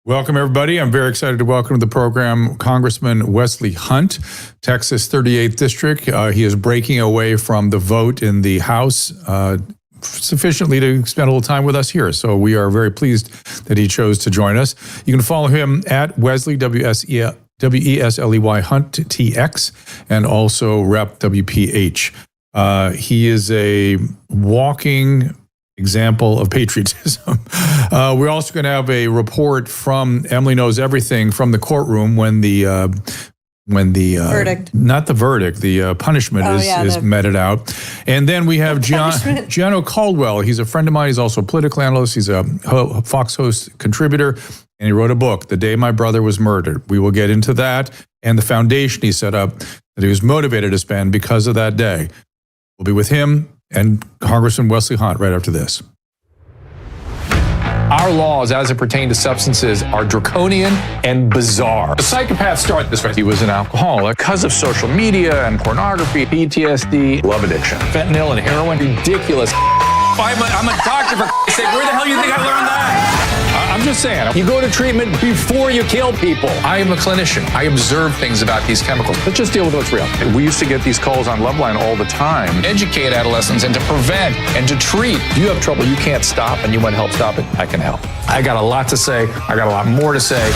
Welcome, everybody. I'm very excited to welcome to the program Congressman Wesley Hunt, Texas 38th District. He is breaking away from the vote in the House sufficiently to spend a little time with us here. So we are very pleased that he chose to join us. You can follow him at Wesley, W-E-S-L-E-Y Hunt, TX, and also Rep WPH. He is a walking example of patriotism. We're also going to have a report from Emily Knows Everything from the courtroom when the verdict, not the verdict, the punishment is meted out. And then we have Gianno Caldwell. He's a friend of mine. He's also a political analyst. He's a Fox host contributor, and he wrote a book, The Day My Brother Was Murdered. We will get into that and the foundation he set up that he was motivated to spend because of that day. We'll be with him and Congressman Wesley Hunt right after this. Our laws, as it pertains to substances, are draconian and bizarre. The psychopaths start this way. He was an alcoholic because of social media and pornography, PTSD, love addiction, fentanyl and heroin. Ridiculous. I'm a doctor, for sake. Where the hell do you think I learned that? I'm just saying, you go to treatment before you kill people. I am a clinician. I observe things about these chemicals. Let's just deal with what's real. We used to get these calls on Loveline all the time. Educate adolescents and to prevent and to treat. If you have trouble you can't stop and you want help stop it, I can help. I got a lot to say. I got a lot more to say.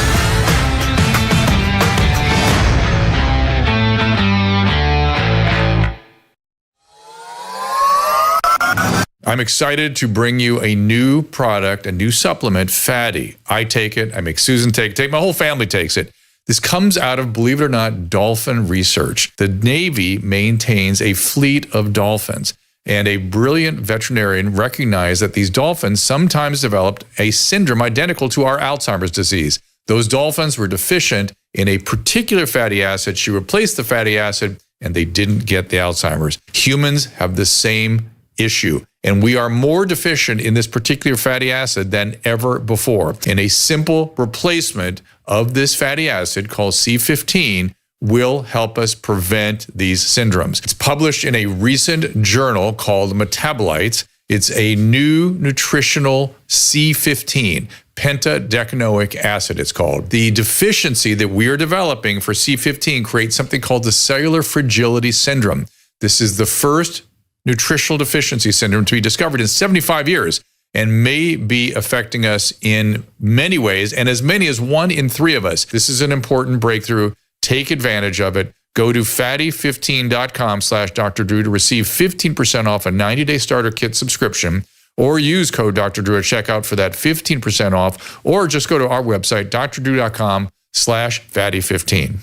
I'm excited to bring you a new product, a new supplement, Fatty. I take it. I make Susan take it. My whole family takes it. This comes out of, believe it or not, dolphin research. The Navy maintains a fleet of dolphins, and a brilliant veterinarian recognized that these dolphins sometimes developed a syndrome identical to our Alzheimer's disease. Those dolphins were deficient in a particular fatty acid. She replaced the fatty acid, and they didn't get the Alzheimer's. Humans have the same issue. And we are more deficient in this particular fatty acid than ever before. And a simple replacement of this fatty acid called C15 will help us prevent these syndromes. It's published in a recent journal called Metabolites. It's a new nutritional C15, pentadecanoic acid it's called. The deficiency that we are developing for C15 creates something called the cellular fragility syndrome. This is the first nutritional deficiency syndrome to be discovered in 75 years and may be affecting us in many ways, and as many as 1 in 3 of us. This is an important breakthrough. Take advantage of it. Go to fatty15.com/Dr. Drew to receive 15% off a 90-day starter kit subscription, or use code Dr. Drew at checkout for that 15% off, or just go to our website, drdrew.com/fatty15.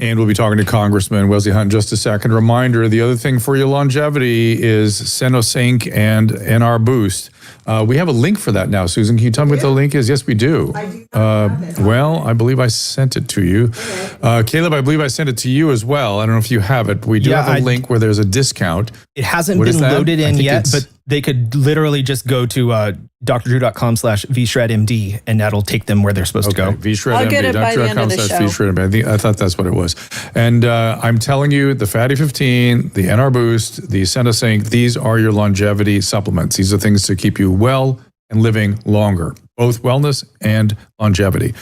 And we'll be talking to Congressman Wesley Hunt in just a second. Reminder, the other thing for your longevity is Senosync and NR Boost. We have a link for that now. Susan, can you tell me what the link is? Yes, we do. I do not have it. Well, I believe I sent it to you. Okay. Caleb, I believe I sent it to you as well. I don't know if you have it, but we do have a link where there's a discount. It hasn't been loaded in yet, but they could literally just go to drdrew.com/vshredmd, and that'll take them where they're supposed to go. vshredmd, I'll get it by the end of the show. vshredmd. I thought that's what it was. And I'm telling you, the Fatty 15, the NR Boost, the Senosync, these are your longevity supplements. These are things to keep you well and living longer, both wellness and longevity.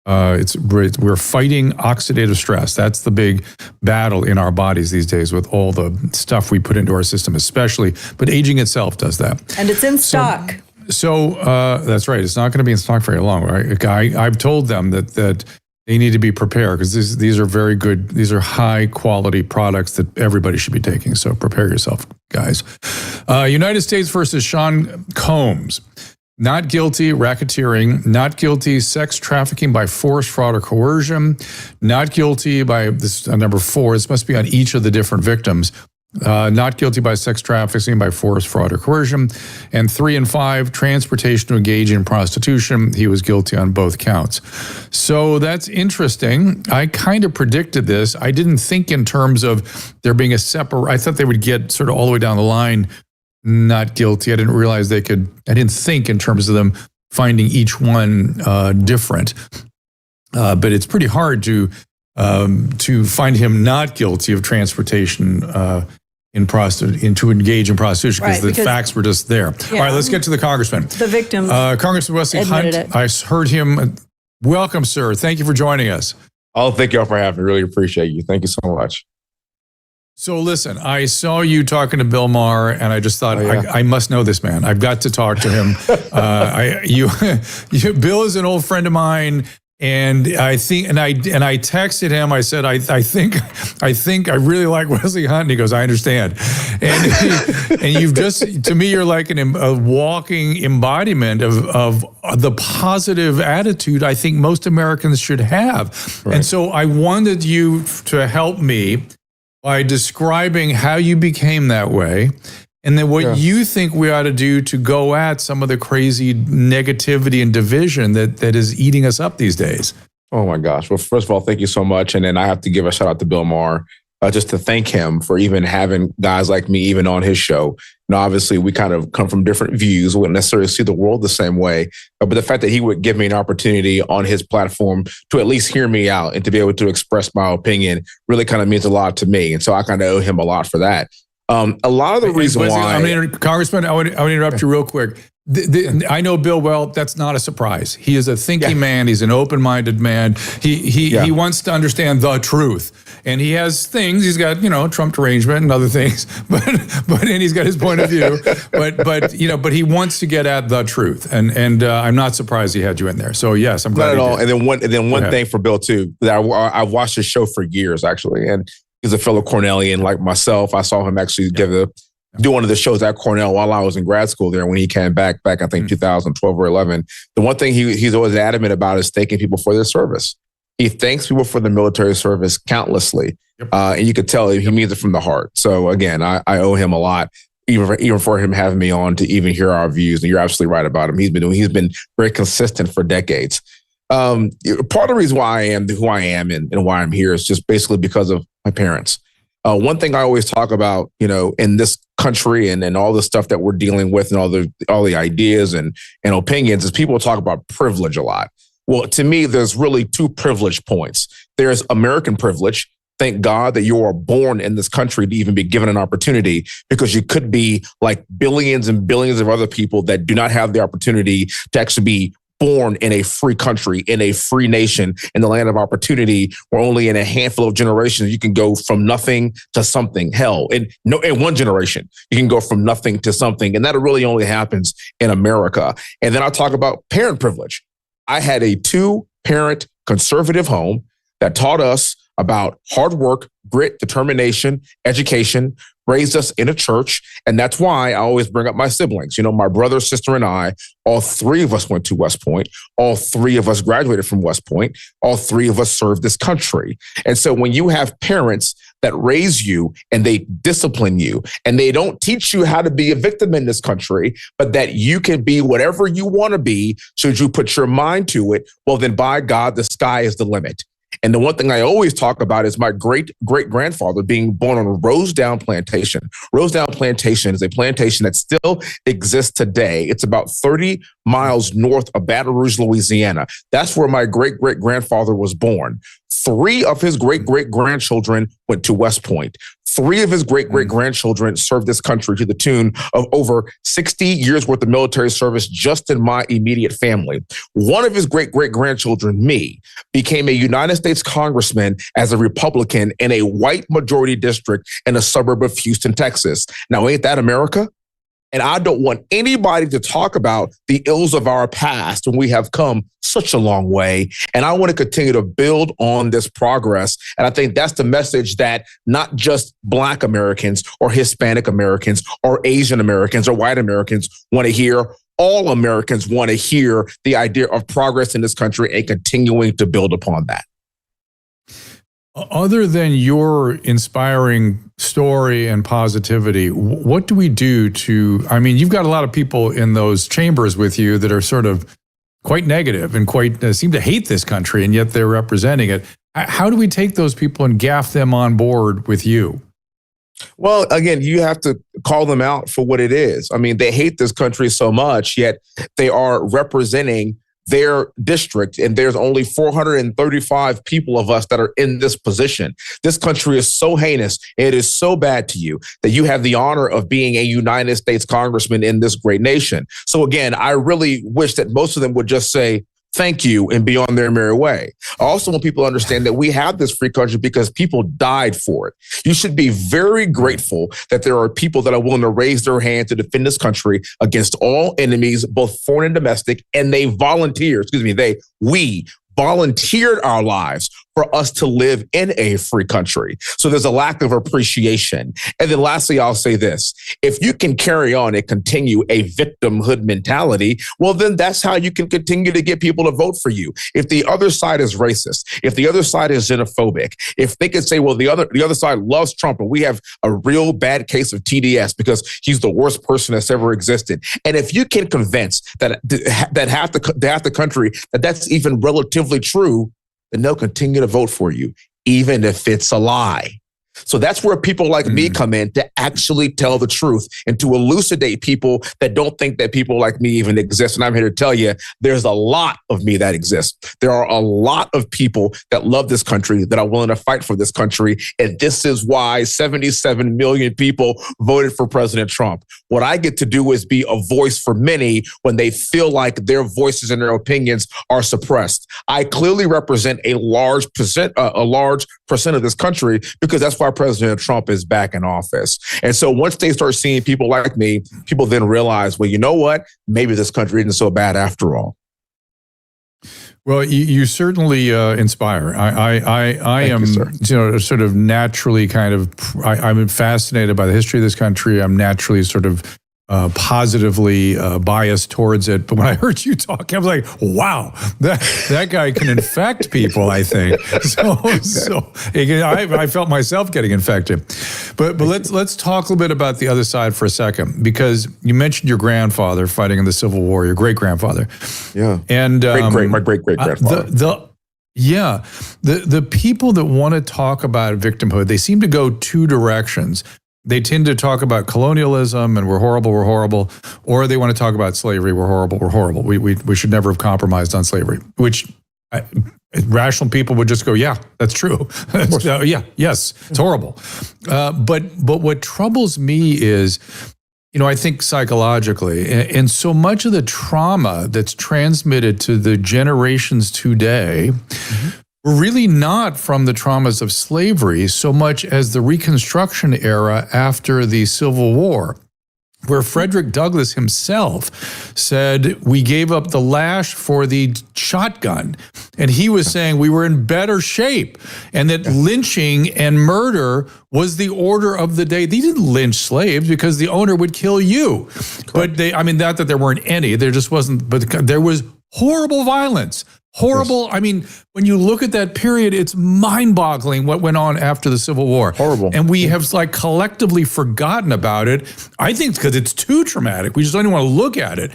We're fighting oxidative stress. That's the big battle in our bodies these days with all the stuff we put into our system, especially, but aging itself does that. And it's in stock. So that's right. It's not going to be in stock very long, right? I've told them that they need to be prepared because these are very good. These are high quality products that everybody should be taking. So prepare yourself, guys. United States versus Sean Combs. Not guilty, racketeering. Not guilty, sex trafficking by force, fraud, or coercion. Not guilty by, this number 4, this must be on each of the different victims. Not guilty by sex trafficking by force, fraud, or coercion. And 3 and 5, transportation to engage in prostitution. He was guilty on both counts. So that's interesting. I kind of predicted this. I didn't think in terms of there being a separate, I thought they would get sort of all the way down the line not guilty. I didn't realize I didn't think in terms of them finding each one different. But it's pretty hard to find him not guilty of transportation to engage in prostitution because the facts were just there. Yeah. All right, let's get to the congressman. The victim. Congressman Wesley Hunt, I heard him. Welcome, sir. Thank you for joining us. Oh, thank y'all for having me. Really appreciate you. Thank you so much. So listen, I saw you talking to Bill Maher, and I just thought, I must know this man. I've got to talk to him. Bill is an old friend of mine, and I texted him. I said, I think I really like Wesley Hunt, and he goes, I understand. And you've just, to me, you're like a walking embodiment of the positive attitude I think most Americans should have. Right. And so I wanted you to help me by describing how you became that way, and then what you think we ought to do to go at some of the crazy negativity and division that is eating us up these days. Oh my gosh. Well, first of all, thank you so much. And then I have to give a shout out to Bill Maher, just to thank him for even having guys like me even on his show. Now, obviously, we kind of come from different views. We wouldn't necessarily see the world the same way. But the fact that he would give me an opportunity on his platform to at least hear me out and to be able to express my opinion really kind of means a lot to me. And so I kind of owe him a lot for that. A lot of the reason why... Congressman, I want to interrupt you real quick. I know Bill well. That's not a surprise. He is a thinking man. He's an open-minded man. He wants to understand the truth. And he has things. He's got, Trump derangement and other things. But and he's got his point of view. But he wants to get at the truth. And I'm not surprised he had you in there. So yes, I'm glad. Not at all. And then one thing for Bill too, that I've watched his show for years actually, and he's a fellow Cornellian like myself. I saw him actually do one of the shows at Cornell while I was in grad school there when he came back I think 2012 or 11. The one thing he's always adamant about is thanking people for their service. He thanks people for the military service countlessly. And you could tell he means it from the heart. So again, I owe him a lot, even for him having me on to even hear our views. And you're absolutely right about him. He's been very consistent for decades. Part of the reason why I am who I am and why I'm here is just basically because of my parents. One thing I always talk about, in this country and all the stuff that we're dealing with and all the ideas and opinions is people talk about privilege a lot. Well, to me, there's really two privilege points. There's American privilege. Thank God that you are born in this country to even be given an opportunity, because you could be like billions and billions of other people that do not have the opportunity to actually be born in a free country, in a free nation, in the land of opportunity, where only in a handful of generations you can go from nothing to something. Hell, in one generation, you can go from nothing to something. And that really only happens in America. And then I'll talk about parent privilege. I had a 2-parent conservative home that taught us about hard work, grit, determination, education, raised us in a church. And that's why I always bring up my siblings. My brother, sister, and I, all 3 of us went to West Point. All 3 of us graduated from West Point. All 3 of us served this country. And so when you have parents that raise you and they discipline you and they don't teach you how to be a victim in this country, but that you can be whatever you want to be should you put your mind to it, well, then by God, the sky is the limit. And the one thing I always talk about is my great-great-grandfather being born on a Rosedown plantation. Rosedown plantation is a plantation that still exists today. It's about 30 miles north of Baton Rouge, Louisiana. That's where my great-great-grandfather was born. 3 of his great-great-grandchildren went to West Point. 3 of his great-great-grandchildren served this country to the tune of over 60 years worth of military service just in my immediate family. One of his great-great-grandchildren, me, became a United States congressman as a Republican in a white majority district in a suburb of Houston, Texas. Now, ain't that America? And I don't want anybody to talk about the ills of our past when we have come such a long way. And I want to continue to build on this progress. And I think that's the message that not just Black Americans or Hispanic Americans or Asian Americans or white Americans want to hear. All Americans want to hear the idea of progress in this country and continuing to build upon that. Other than your inspiring story and positivity, what do we do you've got a lot of people in those chambers with you that are sort of quite negative and quite seem to hate this country, and yet they're representing it. How do we take those people and gaff them on board with you? Well, again, you have to call them out for what it is. I mean, they hate this country so much, yet they are representing their district, and there's only 435 people of us that are in this position. This country is so heinous, it is so bad to you that you have the honor of being a United States congressman in this great nation. So again, I really wish that most of them would just say, thank you, and be on their merry way. I also want people to understand that we have this free country because people died for it. You should be very grateful that there are people that are willing to raise their hand to defend this country against all enemies, both foreign and domestic, and we volunteered our lives for us to live in a free country. So there's a lack of appreciation. And then lastly, I'll say this. If you can carry on and continue a victimhood mentality, well, then that's how you can continue to get people to vote for you. If the other side is racist, if the other side is xenophobic, if they could say, well, the other side loves Trump and we have a real bad case of TDS because he's the worst person that's ever existed. And if you can convince that half the country that that's even relatively true, then they'll continue to vote for you, even if it's a lie. So that's where people like me come in to actually tell the truth and to elucidate people that don't think that people like me even exist. And I'm here to tell you, there's a lot of me that exists. There are a lot of people that love this country, that are willing to fight for this country. And this is why 77 million people voted for President Trump. What I get to do is be a voice for many when they feel like their voices and their opinions are suppressed. I clearly represent a large percent of this country because that's why President Trump is back in office. And so once they start seeing people like me, people then realize, well, you know what? Maybe this country isn't so bad after all. Well, you certainly inspire. I am, sort of naturally I'm fascinated by the history of this country. I'm naturally sort of positively biased towards it. But when I heard you talk, I was like, wow, that guy can infect people, I think. So I felt myself getting infected. But let's talk a little bit about the other side for a second, because you mentioned your grandfather fighting in the Civil War, your great-grandfather. Yeah. And my great-great-grandfather. The people that want to talk about victimhood, they seem to go two directions. They tend to talk about colonialism and we're horrible, or they want to talk about slavery, we're horrible. We should never have compromised on slavery, which rational people would just go, yeah, that's true. Yes, it's horrible. But what troubles me is, I think psychologically, and so much of the trauma that's transmitted to the generations today, were really not from the traumas of slavery so much as the Reconstruction era after the Civil War, where Frederick Douglass himself said, we gave up the lash for the shotgun. And he was saying we were in better shape and that lynching and murder was the order of the day. They didn't lynch slaves because the owner would kill you. Correct. But not that there weren't any, there just wasn't, but there was horrible violence. Horrible. Yes. When you look at that period, it's mind-boggling what went on after the Civil War. Horrible. And we have collectively forgotten about it. I think it's because it's too traumatic. We just don't even want to look at it.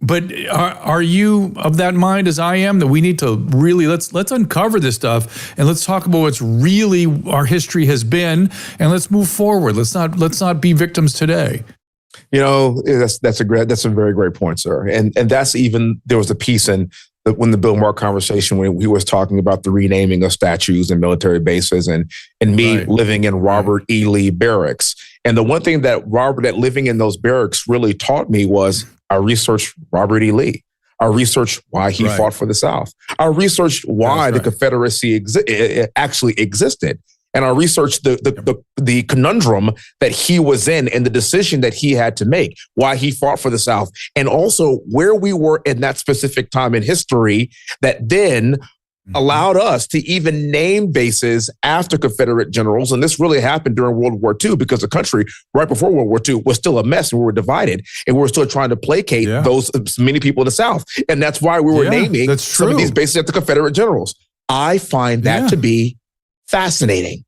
But are you of that mind as I am, that we need to really, let's uncover this stuff and let's talk about what's really our history has been, and let's move forward. Let's not be victims today. That's a very great point, sir. And that's even, there was a piece in when the Bill Maher conversation, when he was talking about the renaming of statues and military bases and me living in Robert E. Lee barracks. And the one thing that living in those barracks really taught me was I researched Robert E. Lee. I researched why he fought for the South. I researched why the Confederacy actually existed. And I researched the conundrum that he was in and the decision that he had to make, why he fought for the South, and also where we were in that specific time in history that then allowed us to even name bases after Confederate generals. And this really happened during World War II because the country right before World War II was still a mess and we were divided and we were still trying to placate those many people in the South. And that's why we were naming some of these bases after Confederate generals. I find that to be fascinating.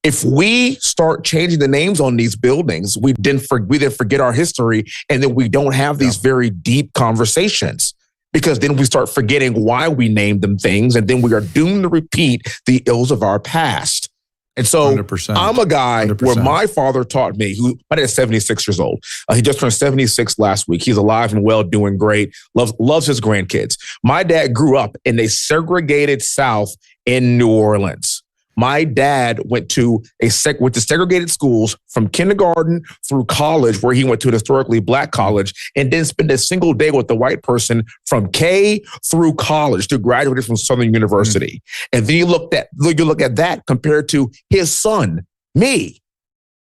If we start changing the names on these buildings, we then forget our history, and then we don't have these very deep conversations, because then we start forgetting why we named them things, and then we are doomed to repeat the ills of our past. And so 100%. I'm a guy 100%. where my father taught me, my dad's 76 years old. He just turned 76 last week. He's alive and well, doing great, loves his grandkids. My dad grew up in a segregated South in New Orleans. My dad went to segregated schools from kindergarten through college, where he went to an historically black college, and didn't spend a single day with the white person from K through college, to graduate from Southern University. And then you look at that compared to his son, me,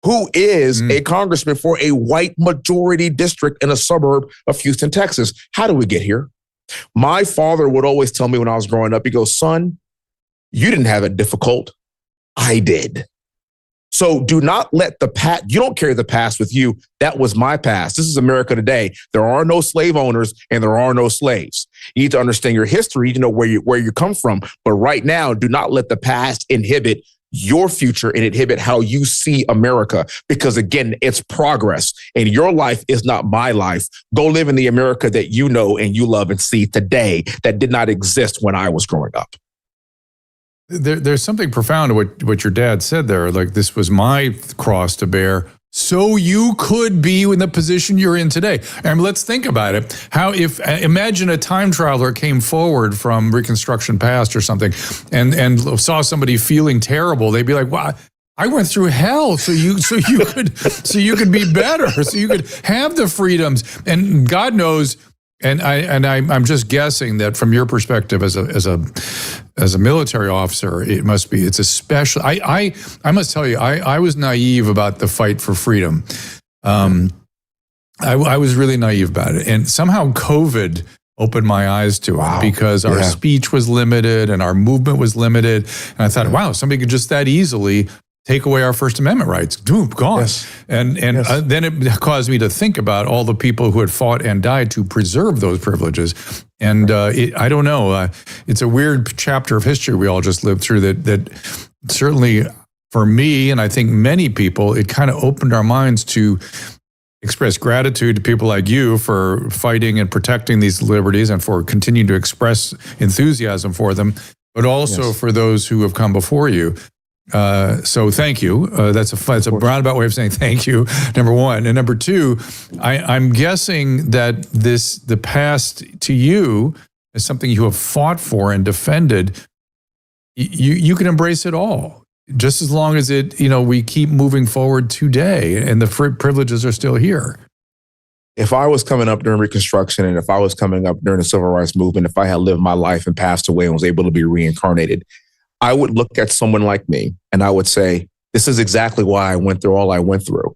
who is a congressman for a white majority district in a suburb of Houston, Texas. How do we get here? My father would always tell me when I was growing up, he goes, son, you didn't have it difficult. I did. So do not let you don't carry the past with you. That was my past. This is America today. There are no slave owners and there are no slaves. You need to understand your history. You need to know where you come from. But right now, do not let the past inhibit your future and inhibit how you see America. Because again, it's progress, and your life is not my life. Go live in the America that you know and you love and see today that did not exist when I was growing up. There's something profound to what your dad said there. Like, this was my cross to bear, so you could be in the position you're in today. And let's think about it. Imagine a time traveler came forward from Reconstruction Past or something, and saw somebody feeling terrible. They'd be like, "Wow, I went through hell, so you could be better, so you could have the freedoms." And God knows. And I'm just guessing that from your perspective as a military officer, it's a special. I must tell you, I was naive about the fight for freedom. I was really naive about it, and somehow COVID opened my eyes to it, because our speech was limited and our movement was limited, and I thought, wow, somebody could just that easily take away our First Amendment rights. Boom, gone. Yes. And then it caused me to think about all the people who had fought and died to preserve those privileges. And I don't know, it's a weird chapter of history we all just lived through that certainly for me, and I think many people, it kind of opened our minds to express gratitude to people like you for fighting and protecting these liberties and for continuing to express enthusiasm for them, but also for those who have come before you. So thank you. That's a roundabout way of saying thank you, number one. And number two, I'm guessing that the past to you is something you have fought for and defended. You can embrace it all, just as long as we keep moving forward today and the privileges are still here. If I was coming up during Reconstruction, and if I was coming up during the Civil Rights Movement, if I had lived my life and passed away and was able to be reincarnated, I would look at someone like me and I would say, this is exactly why I went through all I went through.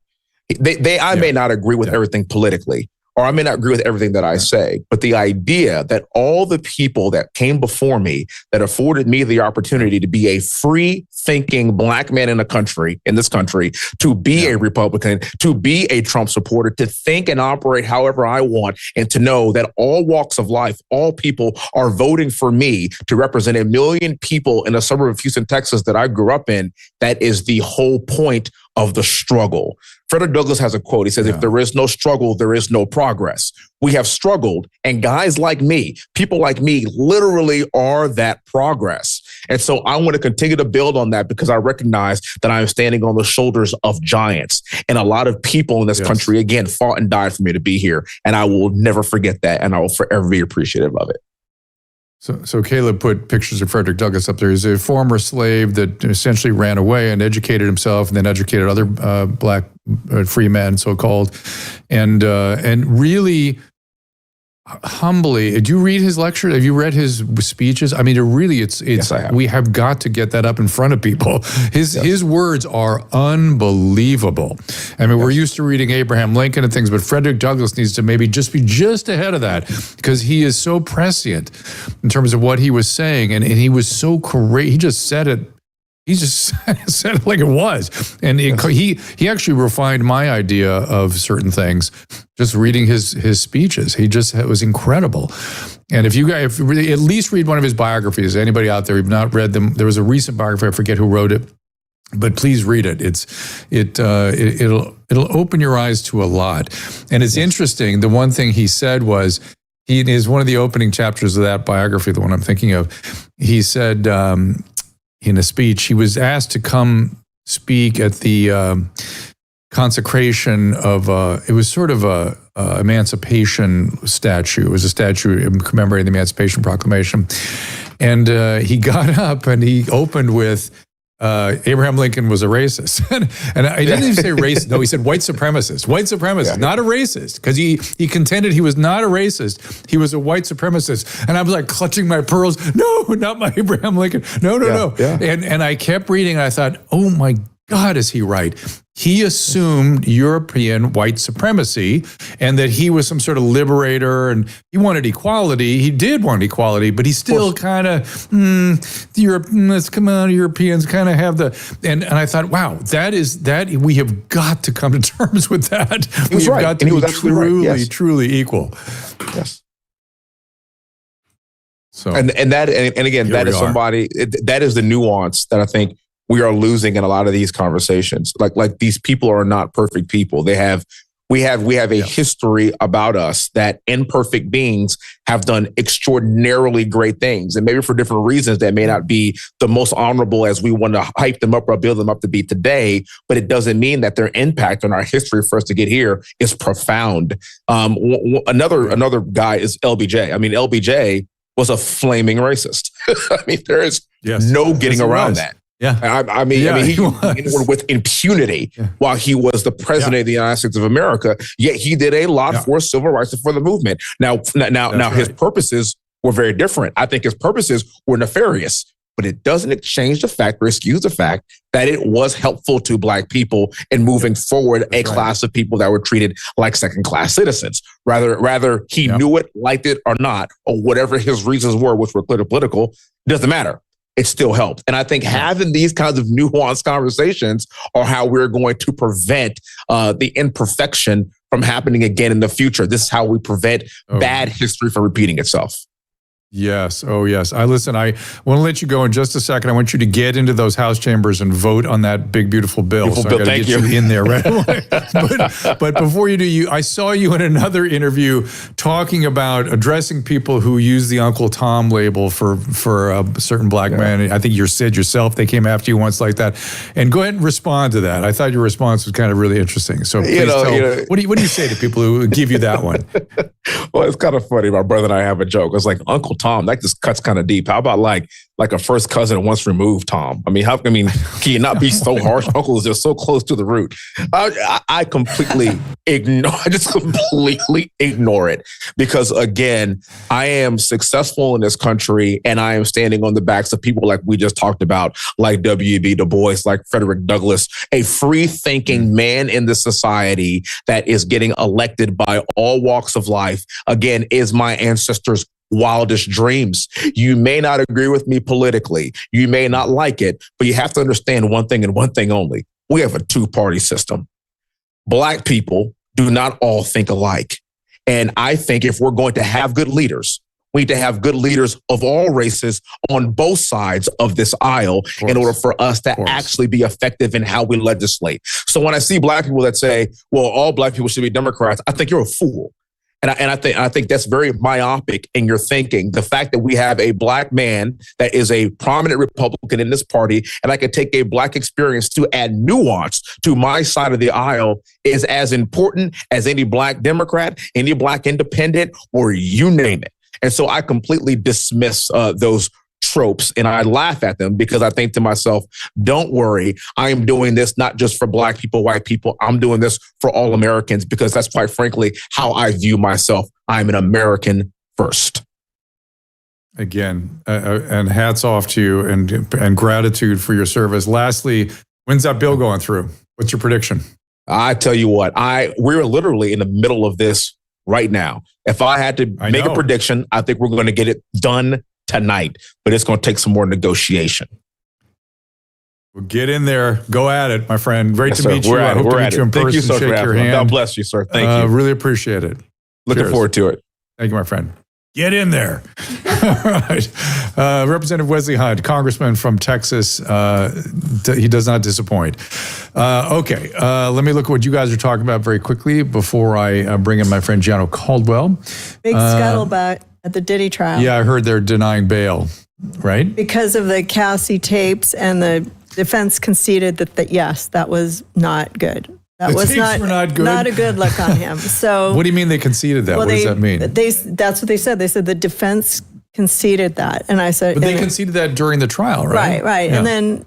I may not agree with everything politically, or I may not agree with everything that I say, but the idea that all the people that came before me that afforded me the opportunity to be a free thinking black man in this country, to be a Republican, to be a Trump supporter, to think and operate however I want, and to know that all walks of life, all people are voting for me to represent 1 million people in a suburb of Houston, Texas that I grew up in. That is the whole point of the struggle. Frederick Douglass has a quote. He says, if there is no struggle, there is no progress. We have struggled, and guys like me, people like me, literally are that progress. And so I want to continue to build on that, because I recognize that I am standing on the shoulders of giants. And a lot of people in this country, again, fought and died for me to be here. And I will never forget that. And I will forever be appreciative of it. So Caleb put pictures of Frederick Douglass up there. He's a former slave that essentially ran away and educated himself, and then educated other black free men, so-called, and really humbly. Did you read his lecture? Have you read his speeches? I mean, yes, I have. We have got to get that up in front of people. His words are unbelievable. I mean, we're used to reading Abraham Lincoln and things, but Frederick Douglass needs to maybe just be just ahead of that, because he is so prescient in terms of what he was saying, and he was so courageous. He just said it. He just said it like it was. And he actually refined my idea of certain things just reading his speeches. It was incredible. And if you guys at least read one of his biographies, anybody out there who've not read them, there was a recent biography, I forget who wrote it, but please read it. It'll open your eyes to a lot. And it's interesting. The one thing he said was, he is one of the opening chapters of that biography, the one I'm thinking of. He said, in a speech, he was asked to come speak at the consecration of it was sort of a emancipation statue. It was a statue commemorating the Emancipation Proclamation. And he got up and he opened with Abraham Lincoln was a racist. And I didn't even say racist. No, he said white supremacist, not a racist. Because he contended he was not a racist. He was a white supremacist. And I was like clutching my pearls. No, not my Abraham Lincoln. No. Yeah. And I kept reading and I thought, oh my God, is he right? He assumed European white supremacy and that he was some sort of liberator and he wanted equality. He did want equality, but he still kind of, let's come on, Europeans kind of have the, and I thought, wow, that we have got to come to terms with that. He was We've right. got to And he be was absolutely right. Yes. truly equal. Yes. So, And again, that is somebody, that is the nuance that I think we are losing in a lot of these conversations. Like these people are not perfect people. We have a history about us that imperfect beings have done extraordinarily great things. And maybe for different reasons that may not be the most honorable as we want to hype them up or build them up to be today, but it doesn't mean that their impact on our history for us to get here is profound. Another guy is LBJ. I mean, LBJ was a flaming racist. I mean, there is no getting around that. Yeah, I mean, he with impunity while he was the president of the United States of America. Yet he did a lot for civil rights and for the movement. Now, his purposes were very different. I think his purposes were nefarious, but it doesn't change the fact or excuse the fact that it was helpful to Black people in moving forward class of people that were treated like second-class citizens. Rather he knew it, liked it or not, or whatever his reasons were, which were clearly political. It doesn't matter. It still helped. And I think having these kinds of nuanced conversations are how we're going to prevent the imperfection from happening again in the future. This is how we prevent bad history from repeating itself. Yes. Oh, yes. I want to let you go in just a second. I want you to get into those House chambers and vote on that big, beautiful bill. So I got to get you in there right away. But before you do, I saw you in another interview talking about addressing people who use the Uncle Tom label for a certain Black man. I think you said yourself they came after you once like that. And go ahead and respond to that. I thought your response was kind of really interesting. So please tell. What do you say to people who give you that one? Well, it's kind of funny. My brother and I have a joke. It's like Uncle Tom, that just cuts kind of deep. How about like a first cousin once removed Tom? I mean, can you not be so harsh? Uncle is just so close to the root. I completely ignore it because again, I am successful in this country and I am standing on the backs of people like we just talked about, like W.E.B. Du Bois, like Frederick Douglass, a free-thinking man in the society that is getting elected by all walks of life. Again, is my ancestors' wildest dreams. You may not agree with me politically. You may not like it, but you have to understand one thing and one thing only. We have a two-party system. Black people do not all think alike. And I think if we're going to have good leaders, we need to have good leaders of all races on both sides of this aisle in order for us to actually be effective in how we legislate. So when I see Black people that say, well, all Black people should be Democrats, I think you're a fool. And I think that's very myopic in your thinking. The fact that we have a Black man that is a prominent Republican in this party, and I could take a Black experience to add nuance to my side of the aisle is as important as any Black Democrat, any Black independent, or you name it. And so I completely dismiss those tropes and I laugh at them because I think to myself, don't worry, I am doing this not just for Black people, white people. I'm doing this for all Americans because that's quite frankly how I view myself. I'm an American first. Again, and hats off to you and gratitude for your service. Lastly, when's that bill going through? What's your prediction? I tell you what, we're literally in the middle of this right now. If I had to make a prediction, I think we're going to get it done tonight, but it's going to take some more negotiation. Well, get in there. Go at it, my friend. Great to meet you. I hope to meet you in person. Thank you, sir, shake your hand. God bless you, sir. Thank you. Really appreciate it. Looking forward to it. Thank you, my friend. Get in there. All right. Representative Wesley Hunt, congressman from Texas. He does not disappoint. Okay. Let me look at what you guys are talking about very quickly before I bring in my friend Gianno Caldwell. Big scuttlebutt at the Diddy trial. Yeah, I heard they're denying bail, right? Because of the Cassie tapes and the defense conceded that yes, that was not good. That The was tapes were not good? not a good look on him. So What do you mean they conceded that? What does that mean? That's what they said. They said the defense conceded that, and I said, But they conceded that during the trial, right? Right. Yeah. And then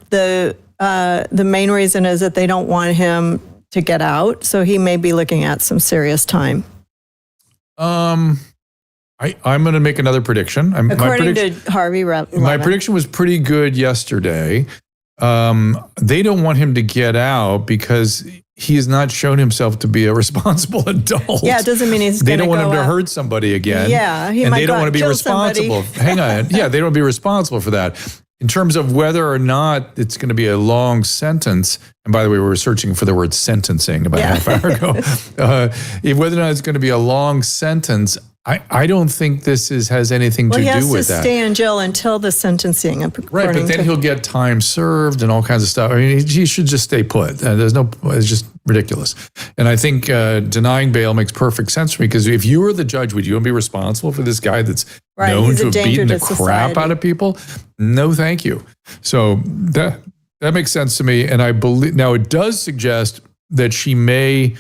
the main reason is that they don't want him to get out, so he may be looking at some serious time. I'm going to make another prediction. According to Harvey Levin. My prediction was pretty good yesterday. They don't want him to get out because he has not shown himself to be a responsible adult. Yeah, it doesn't mean he's They going to don't want go him to out. hurt somebody again. Yeah, he and might they go don't out want to be and kill responsible. somebody. Hang on. Yeah, they don't want to be responsible for that. In terms of whether or not it's going to be a long sentence, and by the way, we were searching for the word sentencing about a half hour ago. Whether or not it's going to be a long sentence, I don't think this has anything to do with that. Well, he has to stay in jail until the sentencing. Right, but then he'll get time served and all kinds of stuff. I mean, he should just stay put. It's just ridiculous. And I think denying bail makes perfect sense for me, because if you were the judge, would you be responsible for this guy that's known to have beaten the crap out of people? No, thank you. So that makes sense to me. And I believe, now it does suggest that she may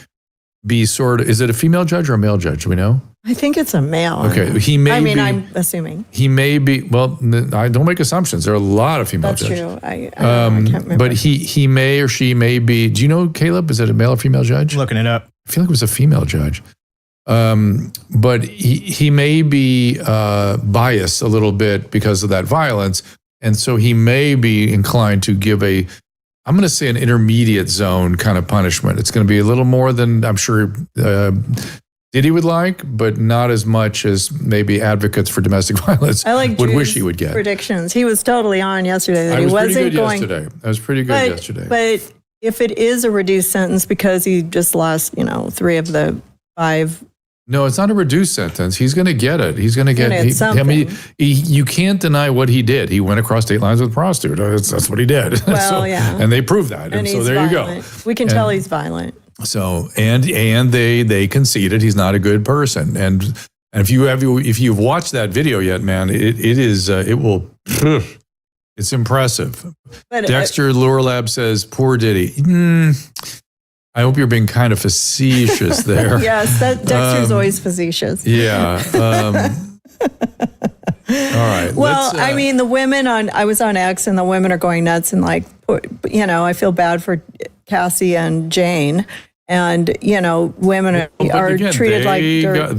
be is it a female judge or a male judge? Do we know? I think it's a male. Okay, I'm assuming. He may be, well, I don't make assumptions. There are a lot of female That's judges. true. I can't remember. But he may or she may be, do you know, Caleb, is it a male or female judge? Looking it up. I feel like it was a female judge. But he may be biased a little bit because of that violence. And so he may be inclined to give I'm going to say an intermediate zone kind of punishment. It's going to be a little more than I'm sure Diddy would like, but not as much as maybe advocates for domestic violence would wish he would get. Predictions. He was totally on yesterday that I he was wasn't pretty good going. yesterday. I was pretty good yesterday. But if it is a reduced sentence because he just lost, 3 of the 5. No, it's not a reduced sentence. He's going to get it. He's going to get something. I mean, you can't deny what he did. He went across state lines with a prostitute. That's what he did. Well, yeah. And they proved that. And so there violent. you go. We can tell he's violent. So and they conceded he's not a good person. And if you've watched that video yet, man, it's impressive. But Dexter Lurlab says, "Poor Diddy." I hope you're being kind of facetious there. Yes, Dexter's always facetious. Yeah. All right. Well, I mean, the women I was on X, and the women are going nuts, and I feel bad for Cassie and Jane. And, women are treated like dirt.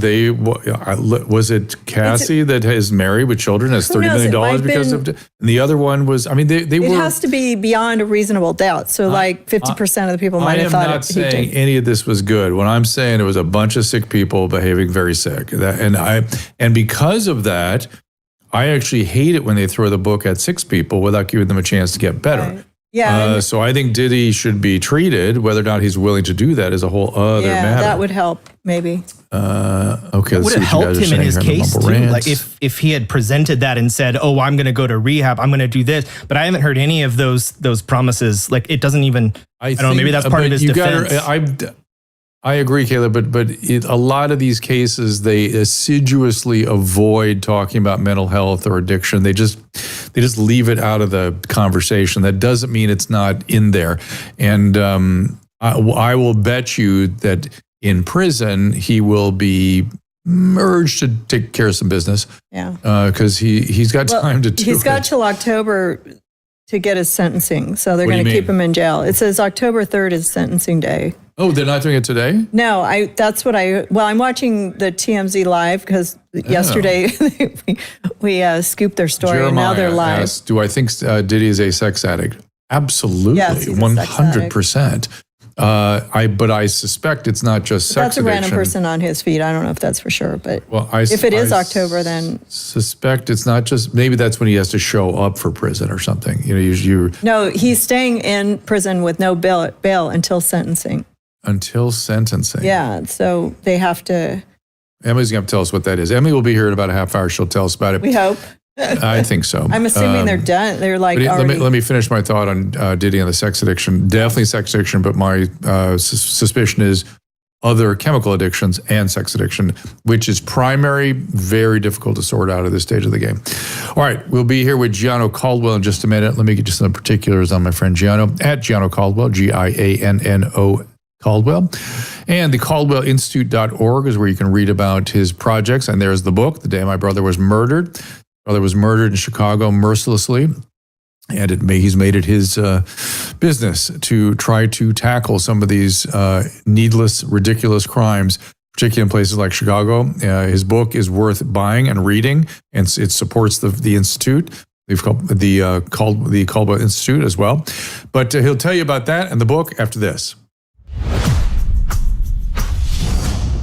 Was it Cassie that is married with children, has $30 million because of it? And the other one was, I mean, they were. It has to be beyond a reasonable doubt. So 50% of the people might have thought I'm not saying any of this was good. What I'm saying, it was a bunch of sick people behaving very sick. And because of that, I actually hate it when they throw the book at 6 people without giving them a chance to get better. Right. Yeah. So I think Diddy should be treated. Whether or not he's willing to do that is a whole other matter. That would help, maybe. Okay. It would have helped him in his case too. Like if he had presented that and said, "Oh, I'm going to go to rehab. I'm going to do this," but I haven't heard any of those promises. Like it doesn't even. I don't know. Maybe that's part of his defense. I agree, Caleb, but a lot of these cases, they assiduously avoid talking about mental health or addiction. They just leave it out of the conversation. That doesn't mean it's not in there. And I will bet you that in prison, he will be urged to take care of some business. Yeah. Because he's got time to do it. He's got till October to get his sentencing. So they're going to keep him in jail. It says October 3rd is sentencing day. Oh, they're not doing it today? No, I'm watching the TMZ live because yesterday we scooped their story. Jeremiah and now they're live. Asked, do I think Diddy is a sex addict? Absolutely. Yes, he's 100%. But I suspect it's not just sex addiction. That's a random person on his feed. I don't know if that's for sure, but if it is October, then suspect it's not just. Maybe that's when he has to show up for prison or something. No, he's staying in prison with no bail until sentencing. Until sentencing. Yeah, so they have to. Emily's going to tell us what that is. Emily will be here in about a half hour. She'll tell us about it. We hope. I think so. I'm assuming they're done. They're like let me finish my thought on Diddy and the sex addiction. Definitely sex addiction, but my suspicion is other chemical addictions and sex addiction, which is primary, very difficult to sort out at this stage of the game. All right, we'll be here with Gianno Caldwell in just a minute. Let me get you some particulars on my friend Gianno, at Gianno Caldwell, Gianno Caldwell. And the CaldwellInstitute.org is where you can read about his projects. And there's the book, The Day My Brother Was Murdered. Brother was murdered in Chicago mercilessly. And he's made it his business to try to tackle some of these needless, ridiculous crimes, particularly in places like Chicago. His book is worth buying and reading, and it supports the Institute. We've called the Caldwell Institute as well. But he'll tell you about that and the book after this.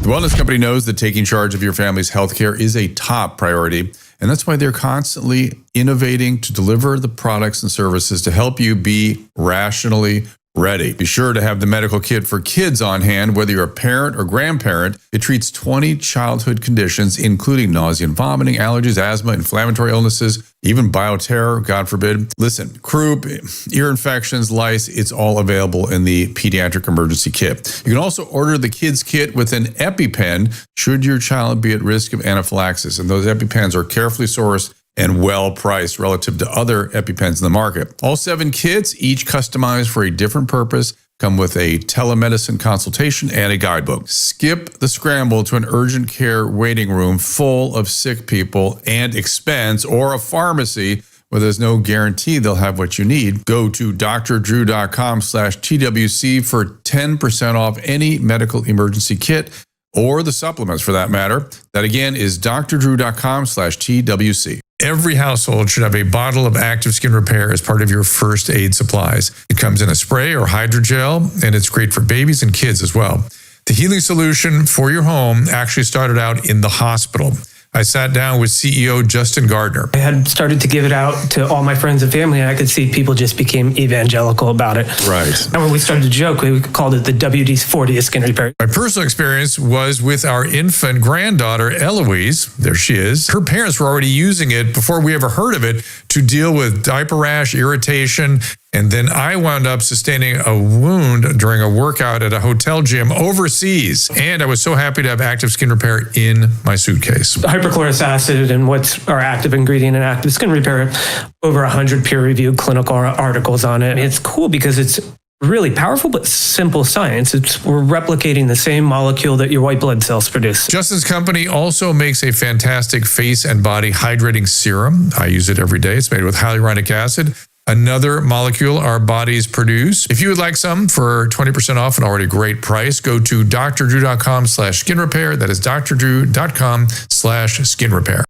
The Wellness Company knows that taking charge of your family's healthcare is a top priority, and that's why they're constantly innovating to deliver the products and services to help you be rationally ready. Be sure to have the medical kit for kids on hand, whether you're a parent or grandparent. It treats 20 childhood conditions, including nausea and vomiting, allergies, asthma, inflammatory illnesses, even bioterror, God forbid. Listen, croup, ear infections, lice, it's all available in the pediatric emergency kit. You can also order the kids kit with an EpiPen should your child be at risk of anaphylaxis. And those EpiPens are carefully sourced and well priced relative to other EpiPens in the market. All 7 kits, each customized for a different purpose, come with a telemedicine consultation and a guidebook. Skip the scramble to an urgent care waiting room full of sick people and expense, or a pharmacy where there's no guarantee they'll have what you need. Go to drdrew.com/TWC for 10% off any medical emergency kit, or the supplements for that matter. That again is drdrew.com/TWC. Every household should have a bottle of active skin repair as part of your first aid supplies. It comes in a spray or hydrogel, and it's great for babies and kids as well. The healing solution for your home actually started out in the hospital. I sat down with CEO Justin Gardner. I had started to give it out to all my friends and family, and I could see people just became evangelical about it. Right. And when we started to joke, we called it the WD-40 skin repair. My personal experience was with our infant granddaughter, Eloise. There she is. Her parents were already using it before we ever heard of it to deal with diaper rash, irritation. And then I wound up sustaining a wound during a workout at a hotel gym overseas. And I was so happy to have active skin repair in my suitcase. Hypochlorous acid and what's our active ingredient in active skin repair, over 100 peer-reviewed clinical articles on it. It's cool because it's really powerful, but simple science. We're replicating the same molecule that your white blood cells produce. Justin's company also makes a fantastic face and body hydrating serum. I use it every day. It's made with hyaluronic acid, another molecule our bodies produce. If you would like some for 20% off an already great price, go to drdrew.com/skin repair. That is drdrew.com/skin repair.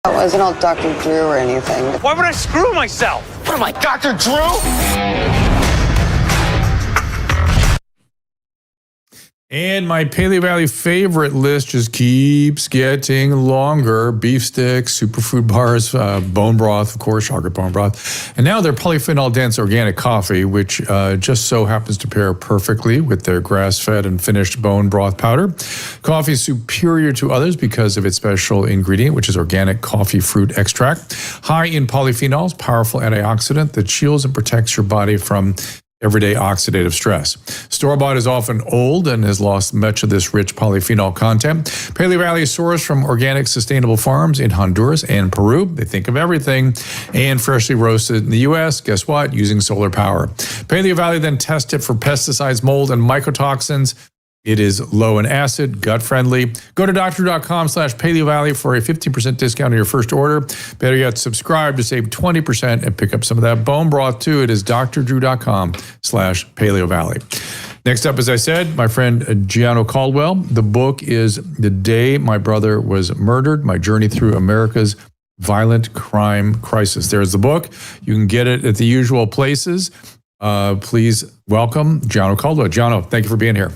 I wasn't all Dr. Drew or anything. Why would I screw myself? What am I, Dr. Drew? And my Paleo Valley favorite list just keeps getting longer. Beef sticks, superfood bars, bone broth, of course, chocolate bone broth. And now their polyphenol-dense organic coffee, which just so happens to pair perfectly with their grass-fed and finished bone broth powder. Coffee is superior to others because of its special ingredient, which is organic coffee fruit extract. High in polyphenols, powerful antioxidant that shields and protects your body from everyday oxidative stress. Store-bought is often old and has lost much of this rich polyphenol content. Paleo Valley is sourced from organic, sustainable farms in Honduras and Peru. They think of everything. And freshly roasted in the U.S., guess what? Using solar power. Paleo Valley then tests it for pesticides, mold, and mycotoxins. It is low in acid, gut-friendly. Go to drdrew.com/Paleo Valley for a 15% discount on your first order. Better yet, subscribe to save 20% and pick up some of that bone broth too. It is drdrew.com/Paleo Valley. Next up, as I said, my friend Gianno Caldwell. The book is The Day My Brother Was Murdered, My Journey Through America's Violent Crime Crisis. There's the book. You can get it at the usual places. Please welcome Gianno Caldwell. Gianno, thank you for being here.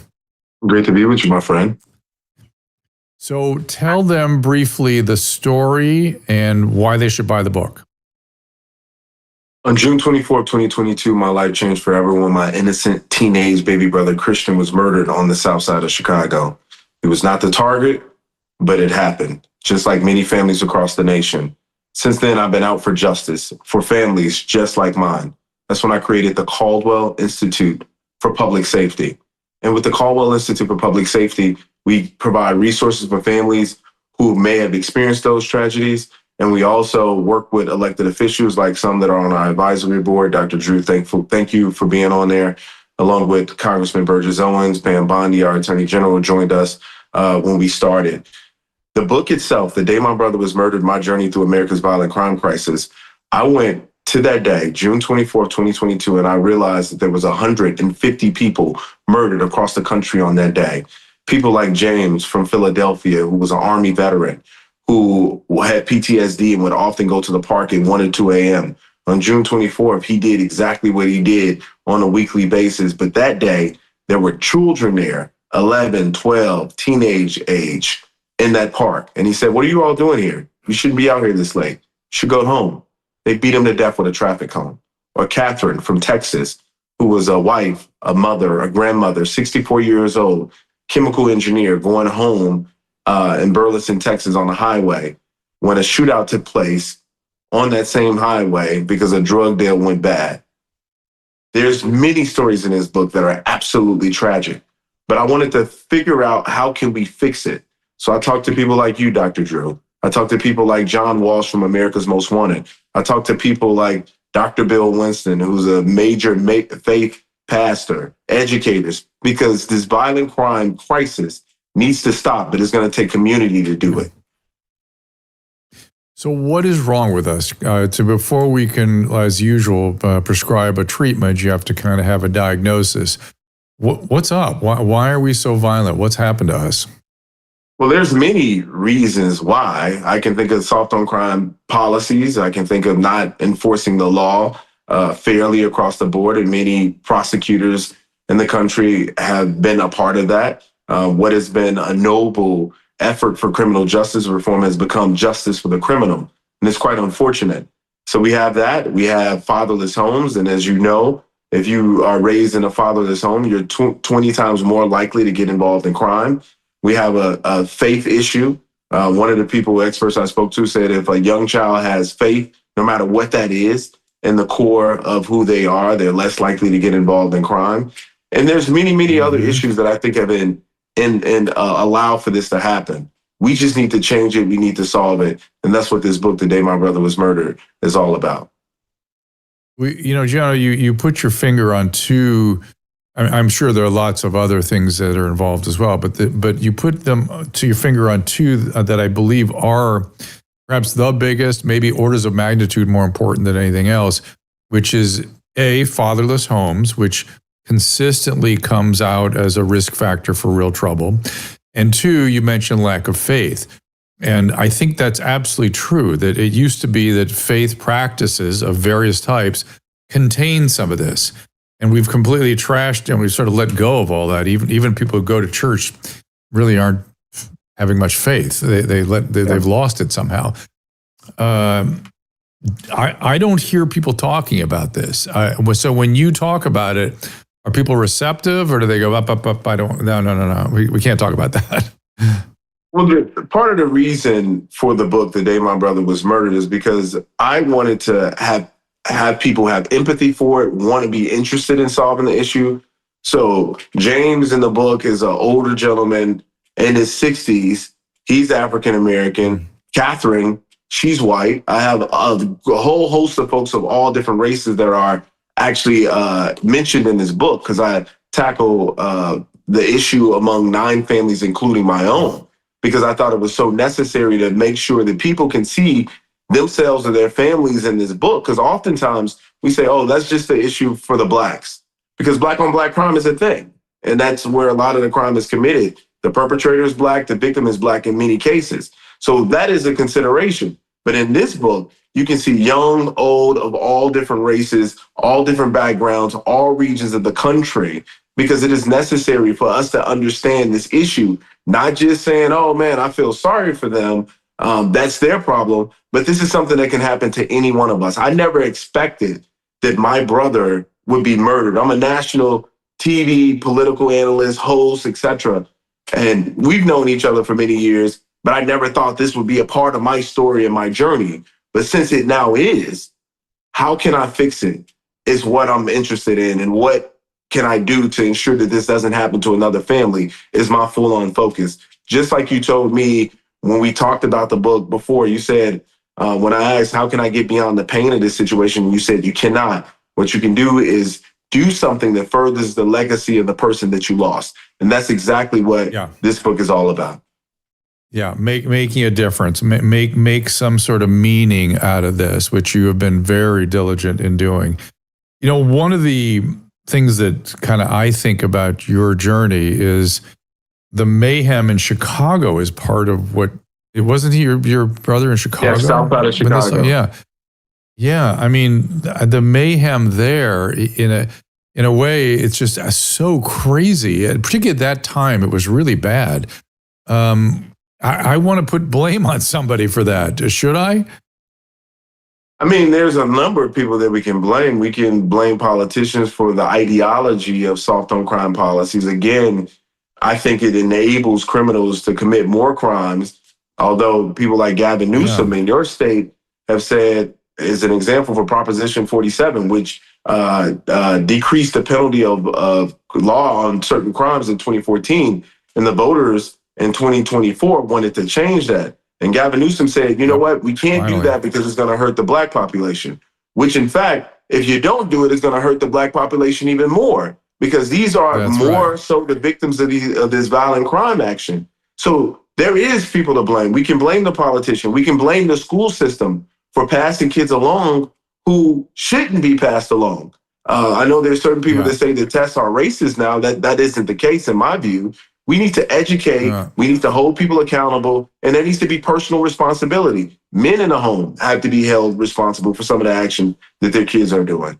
Great to be with you, my friend. So tell them briefly the story and why they should buy the book. On June 24th, 2022, my life changed forever when my innocent teenage baby brother Christian was murdered on the south side of Chicago. It was not the target, but it happened, just like many families across the nation. Since then, I've been out for justice, for families just like mine. That's when I created the Caldwell Institute for Public Safety. And with the Caldwell Institute for Public Safety, we provide resources for families who may have experienced those tragedies. And we also work with elected officials, like some that are on our advisory board. Dr. Drew, thank you for being on there, along with Congressman Burgess Owens. Pam Bondi, our Attorney General, joined us when we started. The book itself, The Day My Brother Was Murdered, My Journey Through America's Violent Crime Crisis, I went to that day, June 24th, 2022, and I realized that there was 150 people murdered across the country on that day. People like James from Philadelphia, who was an Army veteran, who had PTSD and would often go to the park at 1 or 2 a.m. On June 24th, he did exactly what he did on a weekly basis. But that day, there were children there, 11, 12, teenage age, in that park. And he said, "What are you all doing here? You shouldn't be out here this late. You should go home." They beat him to death with a traffic cone. Or Catherine from Texas, who was a wife, a mother, a grandmother, 64 years old, chemical engineer, going home in Burleson, Texas on the highway when a shootout took place on that same highway because a drug deal went bad. There's many stories in this book that are absolutely tragic, but I wanted to figure out how can we fix it. So I talked to people like you, Dr. Drew. I talked to people like John Walsh from America's Most Wanted. I talked to people like Dr. Bill Winston, who's a major faith pastor, educators, because this violent crime crisis needs to stop, but it's going to take community to do it. So what is wrong with us? Before we can, as usual, prescribe a treatment, you have to kind of have a diagnosis. What's up? Why are we so violent? What's happened to us? Well, there's many reasons why. I can think of soft on crime policies. I can think of not enforcing the law fairly across the board, and many prosecutors in the country have been a part of that. What has been a noble effort for criminal justice reform has become justice for the criminal, and it's quite unfortunate. So we have that. We have fatherless homes, and as you know, if you are raised in a fatherless home, you're 20 times more likely to get involved in crime. We have a faith issue. One of the experts I spoke to said if a young child has faith, no matter what that is, in the core of who they are, they're less likely to get involved in crime. And there's many other issues that I think have been allow for this to happen. We just need to change it. We need to solve it. And that's what this book, The Day My Brother Was Murdered, is all about. Gianno, you put your finger on two. I'm sure there are lots of other things that are involved as well, but you put them to your finger on two that I believe are perhaps the biggest, maybe orders of magnitude more important than anything else, which is A, fatherless homes, which consistently comes out as a risk factor for real trouble. And two, you mentioned lack of faith. And I think that's absolutely true, that it used to be that faith practices of various types contain some of this. And we've completely trashed and we've sort of let go of all that. Even people who go to church really aren't having much faith. They've lost it somehow. I don't hear people talking about this. So when you talk about it, are people receptive, or do they go up? No. We can't talk about that. Well, part of the reason for the book, The Day My Brother Was Murdered, is because I wanted to have people have empathy for it, want to be interested in solving the issue. So James in the book is an older gentleman in his 60s. He's African-American. Catherine, she's white. I have a whole host of folks of all different races that are actually mentioned in this book, because I tackle the issue among 9 families, including my own, because I thought it was so necessary to make sure that people can see themselves or their families in this book. Because oftentimes we say, oh, that's just the issue for the blacks, because black on black crime is a thing. And that's where a lot of the crime is committed. The perpetrator is black, the victim is black in many cases. So that is a consideration. But in this book, you can see young, old, of all different races, all different backgrounds, all regions of the country, because it is necessary for us to understand this issue, not just saying, oh man, I feel sorry for them. That's their problem. But this is something that can happen to any one of us. I never expected that my brother would be murdered. I'm a national TV political analyst, host, etc. And we've known each other for many years, but I never thought this would be a part of my story and my journey. But since it now is, how can I fix it is what I'm interested in, and what can I do to ensure that this doesn't happen to another family is my full-on focus. Just like you told me when we talked about the book before, you said, when I asked, how can I get beyond the pain of this situation? You said you cannot. What you can do is do something that furthers the legacy of the person that you lost. And that's exactly what this book is all about. Yeah, making a difference, make some sort of meaning out of this, which you have been very diligent in doing. You know, one of the things that kind of I think about your journey is the mayhem in Chicago is part of what, it wasn't he your brother in Chicago? Yeah, south side of Chicago. Yeah. I mean, the mayhem there in a way, it's just so crazy. Particularly at that time, it was really bad. I want to put blame on somebody for that. Should I? I mean, there's a number of people that we can blame. We can blame politicians for the ideology of soft on crime policies. Again, I think it enables criminals to commit more crimes. Although people like Gavin Newsom in your state have said, is an example for Proposition 47, which decreased the penalty of law on certain crimes in 2014. And the voters in 2024 wanted to change that. And Gavin Newsom said, you know what, we can't do that because it's going to hurt the black population, which in fact, if you don't do it, it's going to hurt the black population even more because these are so the victims of this violent crime action. So there is people to blame. We can blame the politician. We can blame the school system for passing kids along who shouldn't be passed along. I know there's certain people that say the tests are racist now. That isn't the case in my view. We need to educate. We need to hold people accountable, and there needs to be personal responsibility. Men in the home have to be held responsible for some of the action that their kids are doing.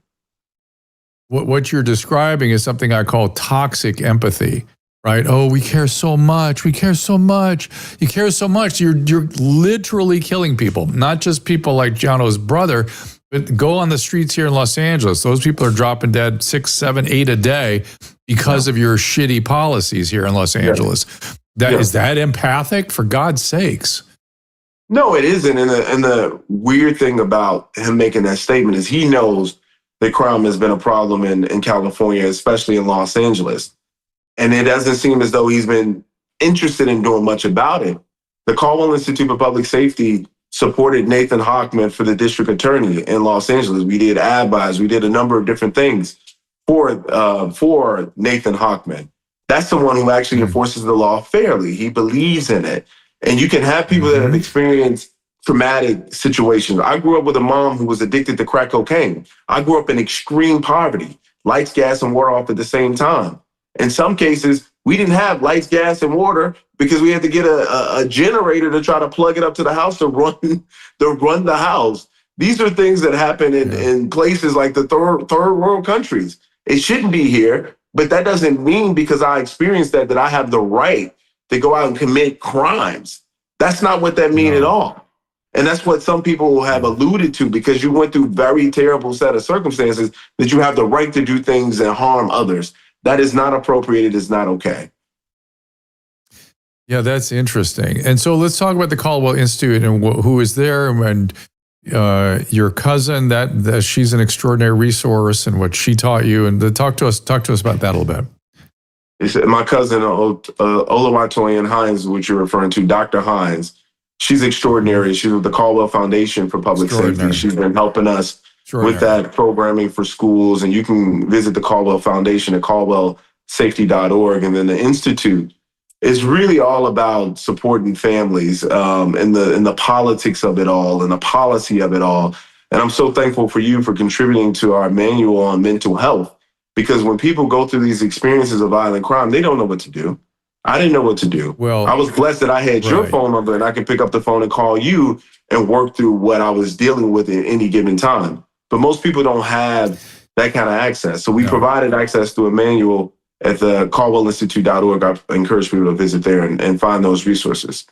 What you're describing is something I call toxic empathy, right? Oh, we care so much. We care so much. You care so much. You're literally killing people, not just people like Gianno's brother, but go on the streets here in Los Angeles. Those people are dropping dead 6, 7, 8 a day because of your shitty policies here in Los Angeles. Is that empathic? For God's sakes. No, it isn't. And the weird thing about him making that statement is he knows that crime has been a problem in California, especially in Los Angeles. And it doesn't seem as though he's been interested in doing much about it. The Caldwell Institute for Public Safety supported Nathan Hochman for the district attorney in Los Angeles. We did ad buys. We did a number of different things for Nathan Hochman. That's the one who actually enforces the law fairly. He believes in it. And you can have people that have experienced traumatic situations. I grew up with a mom who was addicted to crack cocaine. I grew up in extreme poverty, lights, gas, and water off at the same time. In some cases, we didn't have lights, gas, and water because we had to get a generator to try to plug it up to the house to run the house. These are things that happen in places like the third world countries. It shouldn't be here, but that doesn't mean because I experienced that I have the right to go out and commit crimes. That's not what that means at all. And that's what some people have alluded to because you went through very terrible set of circumstances that you have the right to do things and harm others. That is not appropriate. It is not okay. Yeah, that's interesting. And so let's talk about the Caldwell Institute and who is there and your cousin, that she's an extraordinary resource and what she taught you. And talk to us about that a little bit. My cousin, Oluwatoyin Hines, which you're referring to, Dr. Hines, she's extraordinary. She's with the Caldwell Foundation for Public Safety. She's been helping us with that programming for schools. And you can visit the Caldwell Foundation at caldwellsafety.org. And then the Institute is really all about supporting families and the politics of it all and the policy of it all. And I'm so thankful for you for contributing to our manual on mental health. Because when people go through these experiences of violent crime, they don't know what to do. I didn't know what to do. Well, I was blessed that I had your phone number and I could pick up the phone and call you and work through what I was dealing with at any given time. But most people don't have that kind of access. So we provided access to a manual at the caldwellinstitute.org. I encourage people to visit there and find those resources.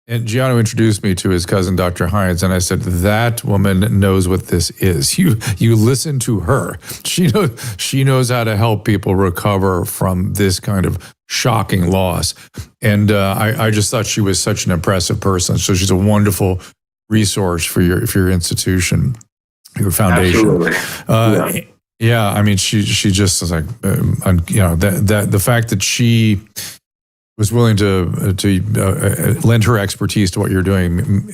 And Gianno introduced me to his cousin, Dr. Hines, and I said, that woman knows what this is. You listen to her. She knows how to help people recover from this kind of shocking loss. And I just thought she was such an impressive person. So she's a wonderful resource for your institution, your foundation. Absolutely. Yeah, I mean, she just was like, that the fact that she was willing to lend her expertise to what you're doing.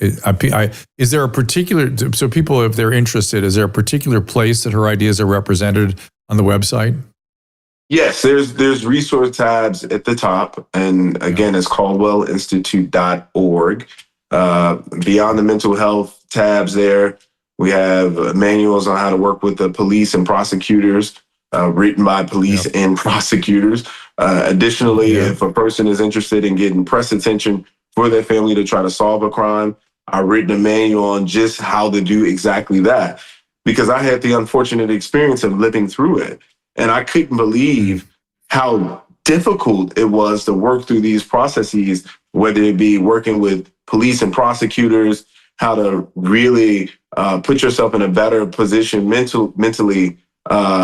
Is there a particular, so people, if they're interested, is there a particular place that her ideas are represented on the website? Yes, there's resource tabs at the top. And again, it's caldwellinstitute.org. Beyond the mental health tabs there, we have manuals on how to work with the police and prosecutors, written by police and prosecutors. Additionally, if a person is interested in getting press attention for their family to try to solve a crime, I've written a manual on just how to do exactly that, because I had the unfortunate experience of living through it. And I couldn't believe how difficult it was to work through these processes, whether it be working with police and prosecutors, how to really put yourself in a better position mentally,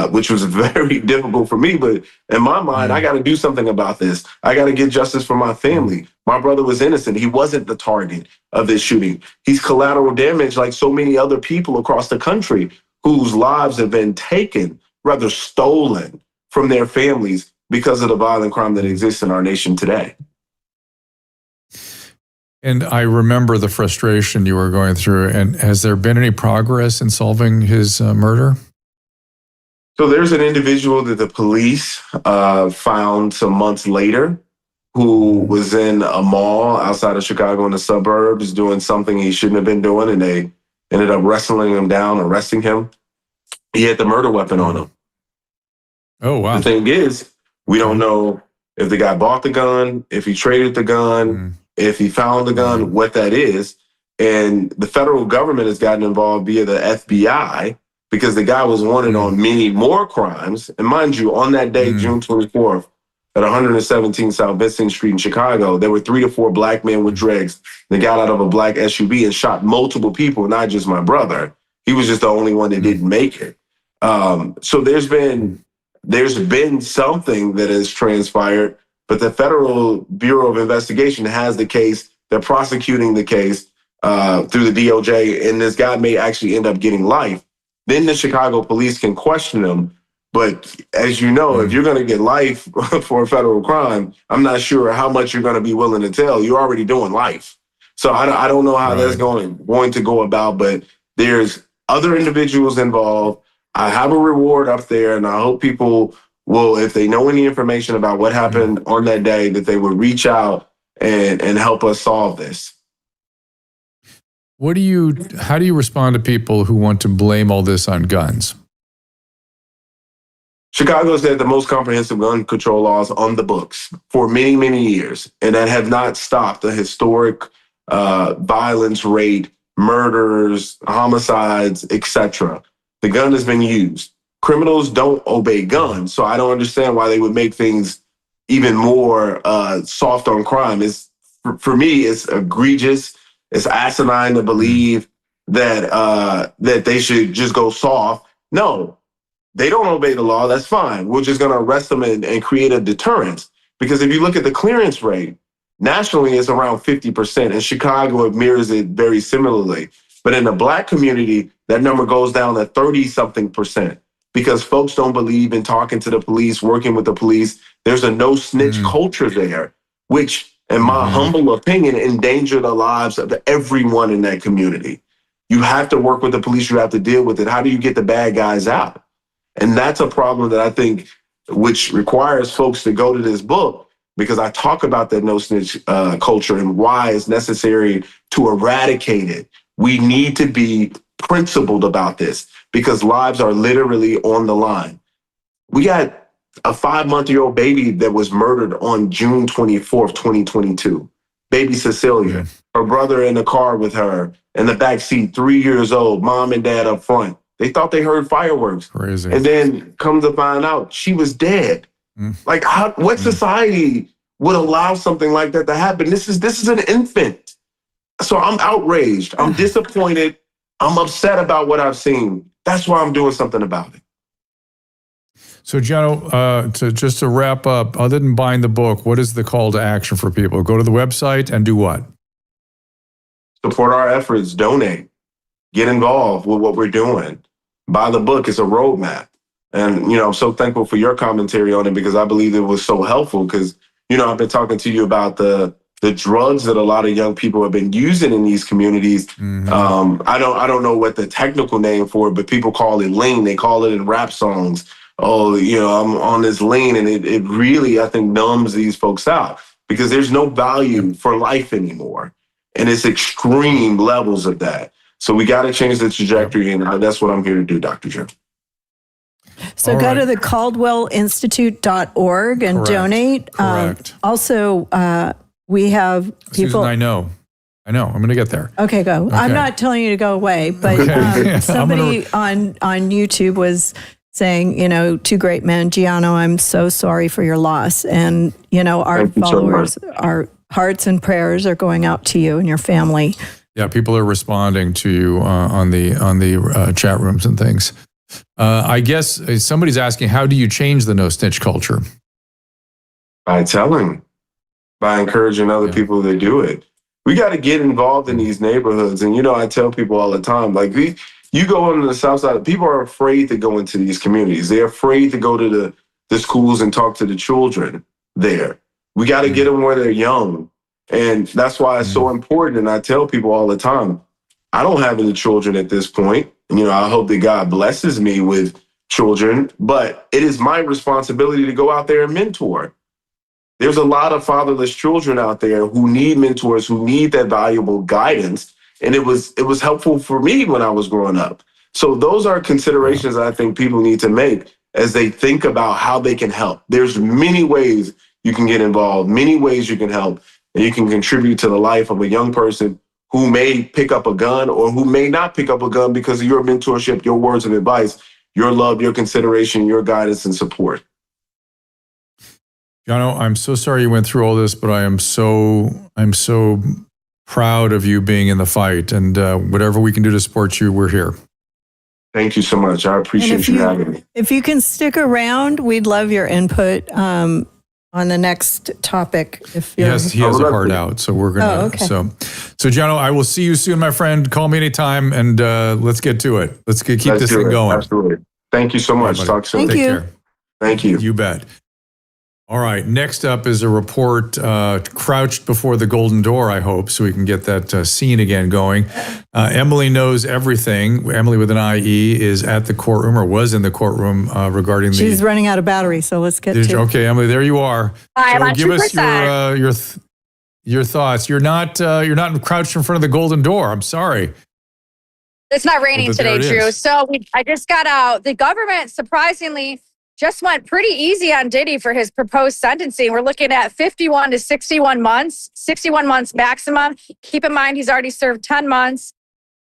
which was very difficult for me. But in my mind, I got to do something about this. I got to get justice for my family. My brother was innocent. He wasn't the target of this shooting. He's collateral damage like so many other people across the country whose lives have been taken, rather stolen from their families because of the violent crime that exists in our nation today. And I remember the frustration you were going through. And has there been any progress in solving his murder? So there's an individual that the police found some months later who was in a mall outside of Chicago in the suburbs doing something he shouldn't have been doing, and they ended up wrestling him down, arresting him. He had the murder weapon on him. Oh, wow. The thing is, we don't know if the guy bought the gun, if he traded the gun, if he found the gun, what that is. And the federal government has gotten involved via the FBI because the guy was wanted on many more crimes. And mind you, on that day, June 24th, at 117 South Vincent Street in Chicago, there were 3 to 4 black men with dreads that got out of a black SUV and shot multiple people, not just my brother. He was just the only one that didn't make it. So there's been something that has transpired, but the Federal Bureau of Investigation has the case. They're prosecuting the case through the DOJ, and this guy may actually end up getting life. Then the Chicago police can question him. But as you know, if you're going to get life for a federal crime, I'm not sure how much you're going to be willing to tell. You're already doing life. So I don't know how that's going to go about, but there's other individuals involved. I have a reward up there, and I hope people will, if they know any information about what happened on that day, that they would reach out and help us solve this. How do you respond to people who want to blame all this on guns? Chicago's had the most comprehensive gun control laws on the books for many, many years, and that have not stopped the historic violence rate, murders, homicides, etc. The gun has been used. Criminals don't obey guns, so I don't understand why they would make things even more soft on crime. For me, it's egregious. It's asinine to believe that they should just go soft. No. They don't obey the law, that's fine. We're just going to arrest them and create a deterrence. Because if you look at the clearance rate, nationally it's around 50%. In Chicago, it mirrors it very similarly. But in the Black community, that number goes down to 30-something% because folks don't believe in talking to the police, working with the police. There's a no-snitch culture there, which, in my humble opinion, endanger the lives of everyone in that community. You have to work with the police. You have to deal with it. How do you get the bad guys out? And that's a problem that I think, which requires folks to go to this book, because I talk about that no snitch culture and why it's necessary to eradicate it. We need to be principled about this because lives are literally on the line. We got a 5-month-old baby that was murdered on June 24th, 2022. Baby Cecilia, her brother in the car with her in the backseat, 3 years old, mom and dad up front. They thought they heard fireworks. Crazy. And then come to find out she was dead. Like, what society would allow something like that to happen? This is an infant. So I'm outraged. I'm disappointed. I'm upset about what I've seen. That's why I'm doing something about it. So, Gianno, to wrap up, other than buying the book, what is the call to action for people? Go to the website and do what? Support our efforts. Donate. Get involved with what we're doing. Buy the book. It's a roadmap. And, I'm so thankful for your commentary on it because I believe it was so helpful because, I've been talking to you about the drugs that a lot of young people have been using in these communities. Mm-hmm. I don't know what the technical name for it, but people call it lean. They call it in rap songs. Oh, I'm on this lean, and it really, I think, numbs these folks out because there's no value for life anymore. And it's extreme levels of that. So we got to change the trajectory, and that's what I'm here to do, Dr. Jim. So go to the CaldwellInstitute.org and donate. Correct. Also, we have people. Susan, I know. I'm going to get there. Okay, go. Okay. I'm not telling you to go away, but somebody on YouTube was saying, two great men, Gianno, I'm so sorry for your loss. And, our followers, our hearts and prayers are going out to you and your family. Yeah, people are responding to you on the chat rooms and things. I guess somebody's asking, how do you change the no snitch culture? By telling, by encouraging other people to do it. We got to get involved in these neighborhoods. And, I tell people all the time, like you go into the South Side, people are afraid to go into these communities. They're afraid to go to the schools and talk to the children there. We got to get them where they're young. And that's why it's so important. And I tell people all the time, I don't have any children at this point. I hope that God blesses me with children, but it is my responsibility to go out there and mentor. There's a lot of fatherless children out there who need mentors, who need that valuable guidance. And it was helpful for me when I was growing up. So those are considerations I think people need to make as they think about how they can help. There's many ways you can get involved, many ways you can help, and you can contribute to the life of a young person who may pick up a gun or who may not pick up a gun because of your mentorship, your words of advice, your love, your consideration, your guidance and support. Gianno, I'm so sorry you went through all this, but I'm so proud of you being in the fight, and whatever we can do to support you, we're here. Thank you so much. I appreciate you having me. If you can stick around, we'd love your input on the next topic. Yes, he has a heart out, so we're gonna. Oh, okay. So Gianno, I will see you soon, my friend. Call me anytime, and let's get to it. Let's keep this thing going. Absolutely. Thank you so much. Talk soon. Thank you. Care. Thank you. You bet. All right. Next up is a report crouched before the golden door, I hope, so we can get that scene again going. Emily knows everything. Emily with an IE is at the courtroom or was in the courtroom regarding She's running out of battery, so let's get to Okay, Emily, there you are. Hi, so give us your thoughts. You're not crouched in front of the golden door. I'm sorry. It's not raining today, Drew. So I just got out. The government, surprisingly, just went pretty easy on Diddy for his proposed sentencing. We're looking at 51 to 61 months, 61 months maximum. Keep in mind, he's already served 10 months.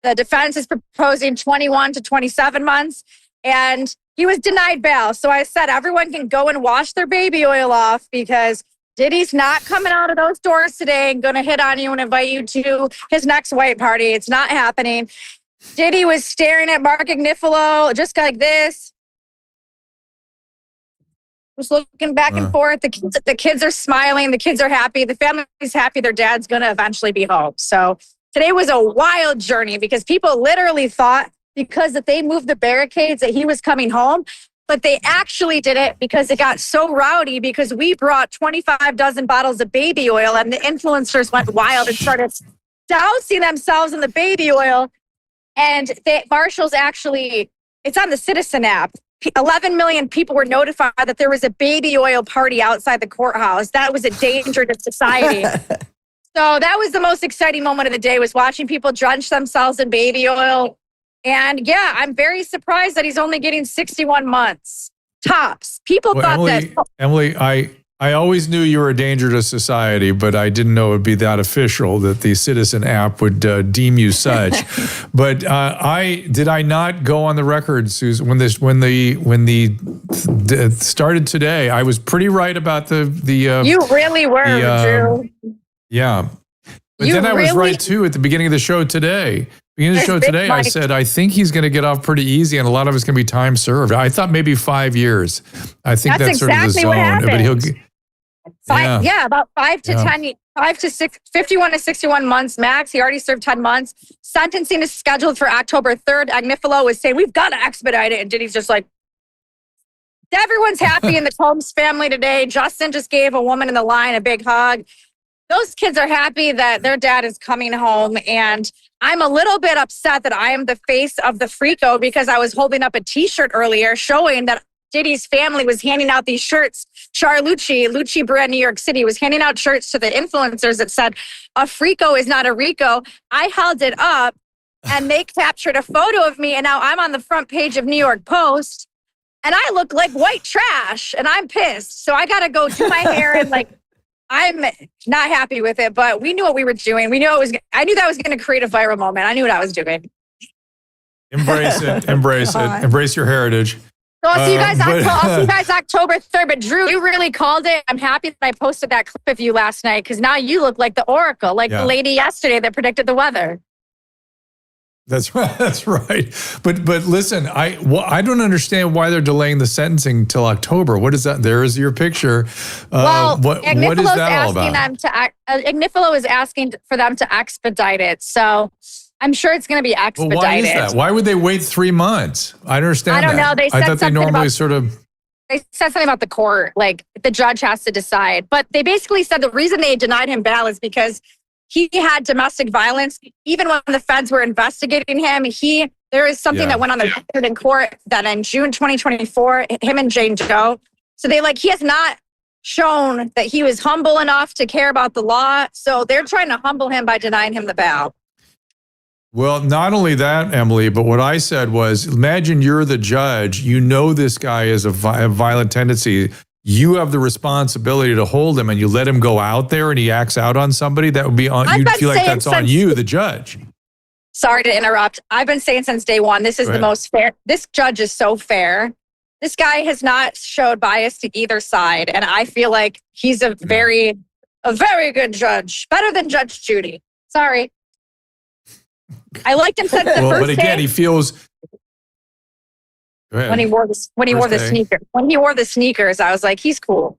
The defense is proposing 21 to 27 months. And he was denied bail. So I said, everyone can go and wash their baby oil off because Diddy's not coming out of those doors today and going to hit on you and invite you to his next white party. It's not happening. Diddy was staring at Mark Agnifilo just like this. Was looking back and forth. The kids are smiling. The kids are happy. The family's happy. Their dad's going to eventually be home. So today was a wild journey because people literally thought because that they moved the barricades that he was coming home, but they actually did it because it got so rowdy because we brought 25 dozen bottles of baby oil and the influencers went wild and started dousing themselves in the baby oil. And the marshals actually, it's on the Citizen app. 11 million people were notified that there was a baby oil party outside the courthouse. That was a danger to society. So that was the most exciting moment of the day, was watching people drench themselves in baby oil. And yeah, I'm very surprised that he's only getting 61 months tops. People thought Emily, I always knew you were a danger to society, but I didn't know it would be that official that the Citizen app would deem you such. But did I not go on the record, Susan, when the started today? I was pretty right about the you really were, Drew. Yeah, but then I was right too at the beginning of the show today. Beginning of the show today, I said I think he's going to get off pretty easy, and a lot of it's going to be time served. I thought maybe 5 years. I think that's sort of the zone. But he'll. About 5 to 10, 5 to 6, 51 to 61 months max. He already served 10 months. Sentencing is scheduled for October 3rd. Agnifilo was saying, we've got to expedite it. And Diddy's just like, Everyone's happy in the Combs family today. Justin just gave a woman in the line a big hug. Those kids are happy that their dad is coming home. And I'm a little bit upset that I am the face of the Freako because I was holding up a t-shirt earlier showing that Diddy's family was handing out these shirts. Lucci brand New York City was handing out shirts to the influencers that said, a Freako is not a Rico. I held it up and they captured a photo of me. And now I'm on the front page of New York Post. And I look like white trash and I'm pissed. So I got to go do my hair and I'm not happy with it, but we knew what we were doing. I knew that was going to create a viral moment. I knew what I was doing. Embrace it. Embrace it. Embrace your heritage. So I'll see you guys. I'll see you guys October 3rd. But Drew, you really called it. I'm happy that I posted that clip of you last night because now you look like the oracle, like the lady yesterday that predicted the weather. That's right. That's right. But listen, I don't understand why they're delaying the sentencing till October. What is that? There is your picture. What is that all about? Ignifilo is asking for them to expedite it. So I'm sure it's going to be expedited. Well, why is that? Why would they wait 3 months? I don't understand. I don't know. They said I thought they normally They said something about the court, like the judge has to decide. But they basically said the reason they denied him bail is because he had domestic violence. Even when the feds were investigating him, there is something that went on the record in court that in June 2024, him and Jane Doe. So he has not shown that he was humble enough to care about the law. So they're trying to humble him by denying him the bail. Well, not only that, Emily, but what I said was, imagine you're the judge. You know this guy has a violent tendency. You have the responsibility to hold him, and you let him go out there and he acts out on somebody. That would be on. You'd feel like that's on you, the judge. Sorry to interrupt. I've been saying since day one, this is the most fair. This judge is so fair. This guy has not showed bias to either side, and I feel like he's a very good judge. Better than Judge Judy. Sorry. I liked him since the first but again, he feels. When he wore the sneakers, I was like, he's cool.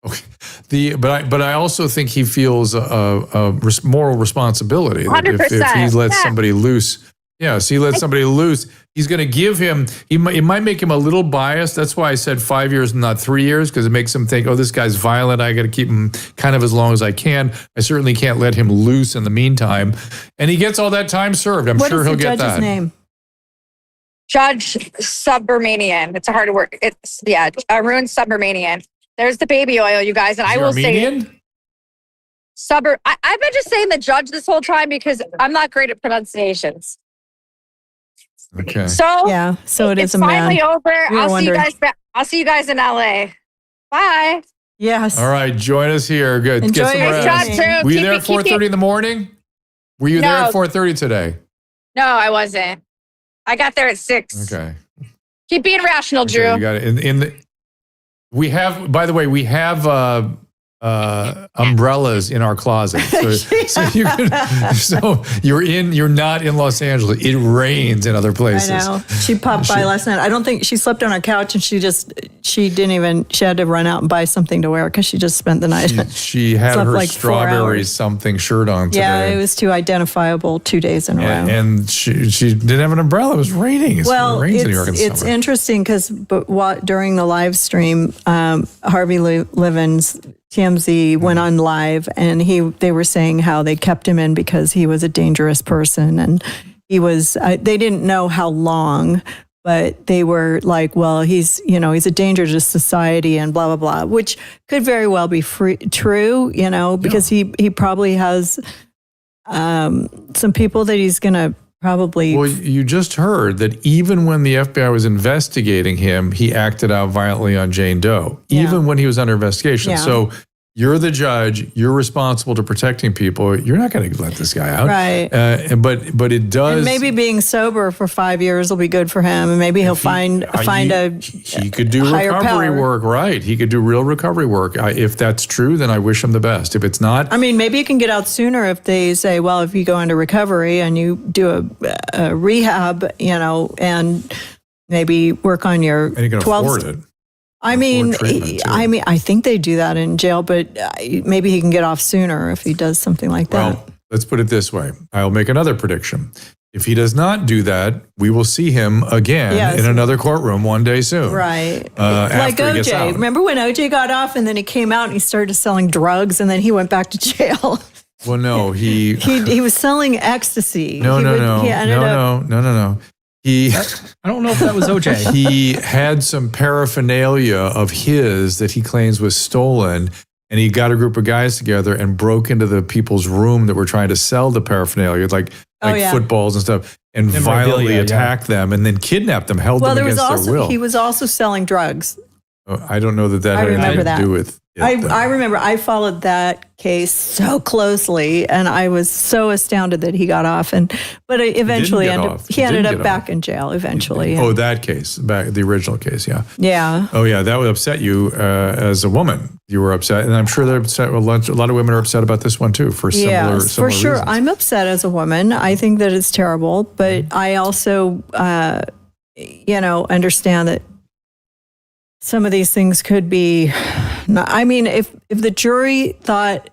Okay. But I also think he feels a moral responsibility. 100%. If he lets somebody loose, so he lets somebody loose, he's going to give him. It might make him a little biased. That's why I said 5 years and not 3 years, because it makes him think, oh, this guy's violent. I got to keep him kind of as long as I can. I certainly can't let him loose in the meantime. And he gets all that time served. I'm sure he'll get that. What is the judge's name? Judge Subramanian. It's a hard word. It's Arun Subramanian. There's the baby oil, you guys, and I will Armenian? say I've been just saying the judge this whole time because I'm not great at pronunciations. Okay. So it is a man. Finally over. I'll see you guys in LA. Bye. Yes. All right, join us here. Good. Enjoy Get some rest. Were you there at 4:30 in the morning? Were you there at 4:30 today? No, I wasn't. I got there at 6. Okay. Keep being rational, Drew. You got it. We have, by the way, umbrellas in our closet. So you're not in Los Angeles. It rains in other places. I know. She popped by last night. I don't think she slept on her couch, and she had to run out and buy something to wear because she just spent the night. She had her strawberry something shirt on today. Yeah, it was too identifiable 2 days in a row. And she didn't have an umbrella. It was raining. It rains in New York in summer. It's interesting because during the live stream, Harvey Levins, TMZ went on live, and they were saying how they kept him in because he was a dangerous person, and he was. They didn't know how long, but they were like, well, he's a danger to society and blah blah blah, which could very well be true, because he probably has some people that he's going to probably. Well, you just heard that even when the FBI was investigating him, he acted out violently on Jane Doe, even when he was under investigation. Yeah. So you're the judge. You're responsible to protecting people. You're not going to let this guy out. Right. But it does. And maybe being sober for 5 years will be good for him. And maybe he'll find he could do recovery work, right? He could do real recovery work. If that's true, then I wish him the best. If it's not. I mean, maybe you can get out sooner if they say, well, if you go into recovery and you do a rehab, and maybe work on your and you can 12 afford it. I mean, I think they do that in jail, but maybe he can get off sooner if he does something like that. Well, let's put it this way. I'll make another prediction. If he does not do that, we will see him again in another courtroom one day soon. Right. Like OJ. Remember when OJ got off and then he came out and he started selling drugs and then he went back to jail? Well, no, he was selling ecstasy. No. I don't know if that was OJ. He had some paraphernalia of his that he claims was stolen. And he got a group of guys together and broke into the people's room that were trying to sell the paraphernalia, like footballs and stuff, and violently attacked them and then kidnapped them, held them against their will. He was also selling drugs. I don't know that had anything to do with it. I remember I followed that case so closely, and I was so astounded that he got off. But eventually, he ended up back in jail eventually. Oh, that case, the original case, yeah. Yeah. Oh, yeah, that would upset you as a woman. You were upset, and I'm sure they're upset. A lot of women are upset about this one too for similar for sure. Reasons. I'm upset as a woman. I think that it's terrible, but I also, understand that some of these things could be. If the jury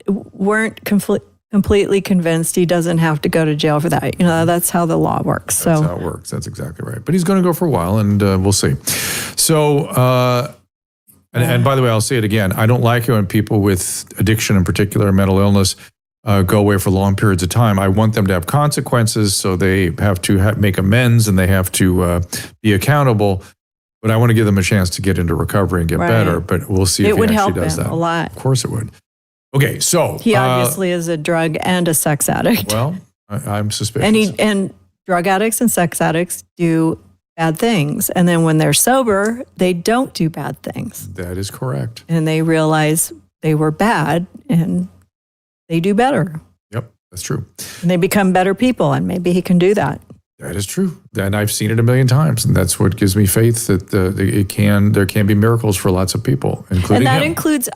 weren't completely convinced, he doesn't have to go to jail for that. That's how the law works. That's how it works. That's exactly right. But he's going to go for a while, and we'll see. So, and by the way, I'll say it again. I don't like it when people with addiction, in particular, mental illness, go away for long periods of time. I want them to have consequences, so they have to make amends and they have to be accountable. But I want to give them a chance to get into recovery and get better. But we'll see if he actually does that. It would help him a lot. Of course it would. Okay, so he obviously is a drug and a sex addict. Well, I'm suspicious. And drug addicts and sex addicts do bad things, and then when they're sober, they don't do bad things. That is correct. And they realize they were bad, and they do better. Yep, that's true. And they become better people, and maybe he can do that. That is true. And I've seen it a million times. And that's what gives me faith that there can be miracles for lots of people, including him. And that him. includes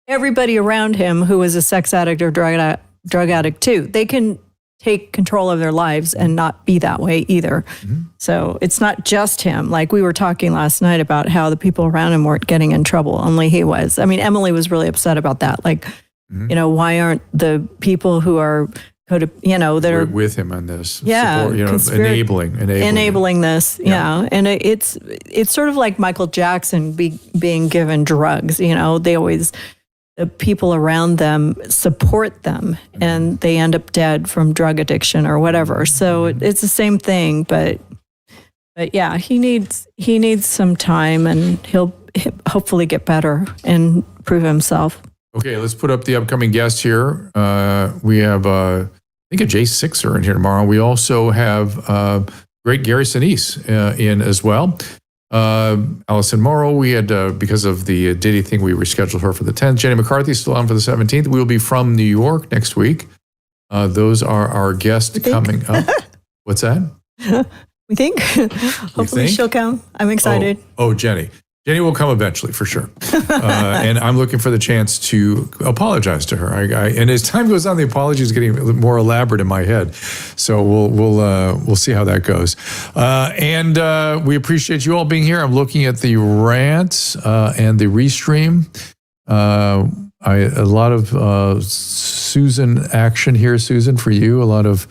everybody around him who is a sex addict or drug addict too. They can take control of their lives and not be that way either. Mm-hmm. So it's not just him. Like we were talking last night about how the people around him weren't getting in trouble, only he was. I mean, Emily was really upset about that. Like, why aren't the people who are that are with him on this, support, enabling this, and it's sort of like Michael Jackson being given drugs. The people around them support them, and they end up dead from drug addiction or whatever. So it's the same thing, but yeah, he needs some time, and he'll hopefully get better and prove himself. Okay, let's put up the upcoming guest here. We have, I think, a J6er in here tomorrow. We also have great Gary Sinise in as well. Allison Morrow, we had, because of the Diddy thing, we rescheduled her for the 10th. Jenny McCarthy's still on for the 17th. We'll be from New York next week. Those are our guests coming up. What's that? We think. Hopefully she'll come. I'm excited. Oh, Jenny. Jenny will come eventually, for sure. And I'm looking for the chance to apologize to her. And as time goes on, the apology is getting more elaborate in my head. So we'll see how that goes. And we appreciate you all being here. I'm looking at the rants and the restream. A lot of Susan action here, Susan, for you. A lot of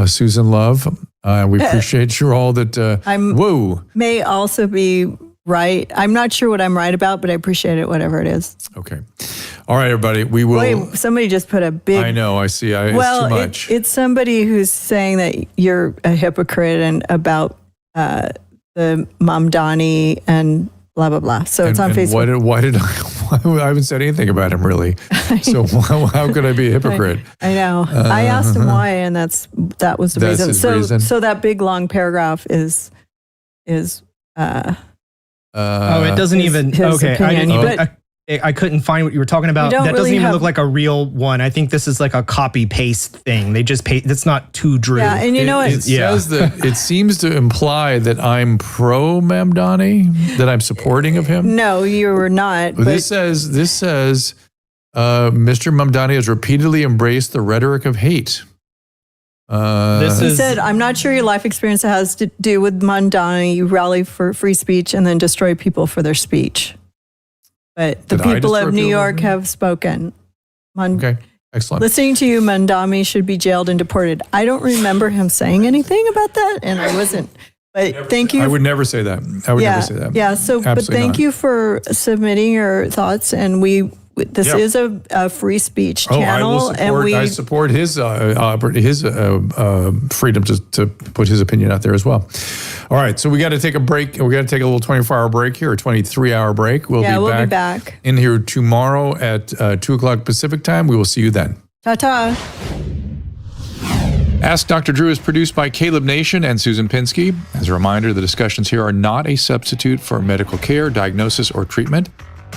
Susan love. We appreciate you all that. May also be right. I'm not sure what I'm right about, but I appreciate it, whatever it is. Okay. All right, everybody. We will. Wait, somebody just put a big. I know. I see. It's too much. It's somebody who's saying that you're a hypocrite and about the Mamdani and blah, blah, blah. So it's on Facebook. Why did I haven't said anything about him, really. So how could I be a hypocrite? I know. I asked him why, and that was the reason. His reason. So that big, long paragraph is it doesn't even. Okay, opinion, I couldn't find what you were talking about. That doesn't even look like a real one. I think this is like a copy paste thing. They just paste. That's not too Drew. Yeah, and it says that it seems to imply that I'm pro Mamdani, that I'm supporting of him. No, you were not. This says Mr. Mamdani has repeatedly embraced the rhetoric of hate. He said, I'm not sure your life experience has to do with Mamdani. You rally for free speech and then destroy people for their speech. But the people of New York have spoken. Okay. Excellent. Listening to you, Mandami should be jailed and deported. I don't remember him saying anything about that, and I wasn't. But thank you. I would never say that. I would never say that. Yeah. So, Absolutely but thank you for submitting your thoughts, and this is a free speech channel, I support his freedom to put his opinion out there as well. All right, so we got to take a break. We got to take a little 24-hour break here, or 23-hour break. We'll be back in here tomorrow at 2:00 Pacific time. We will see you then. Ta-ta. Ask Dr. Drew is produced by Caleb Nation and Susan Pinsky. As a reminder, the discussions here are not a substitute for medical care, diagnosis, or treatment.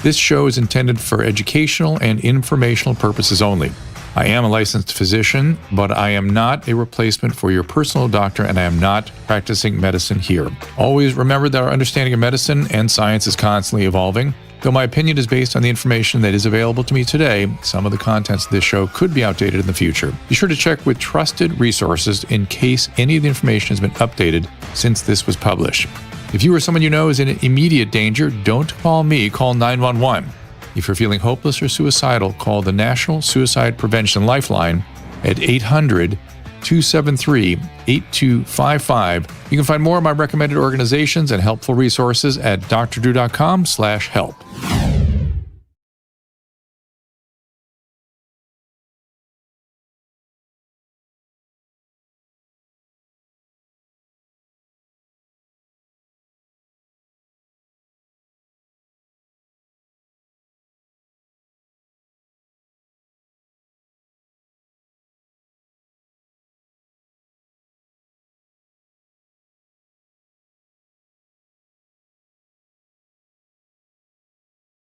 This show is intended for educational and informational purposes only. I am a licensed physician, but I am not a replacement for your personal doctor, and I am not practicing medicine here. Always remember that our understanding of medicine and science is constantly evolving. Though my opinion is based on the information that is available to me today, some of the contents of this show could be outdated in the future. Be sure to check with trusted resources in case any of the information has been updated since this was published. If you or someone you know is in immediate danger, don't call me, call 911. If you're feeling hopeless or suicidal, call the National Suicide Prevention Lifeline at 800-273-8255. You can find more of my recommended organizations and helpful resources at drdrew.com/help.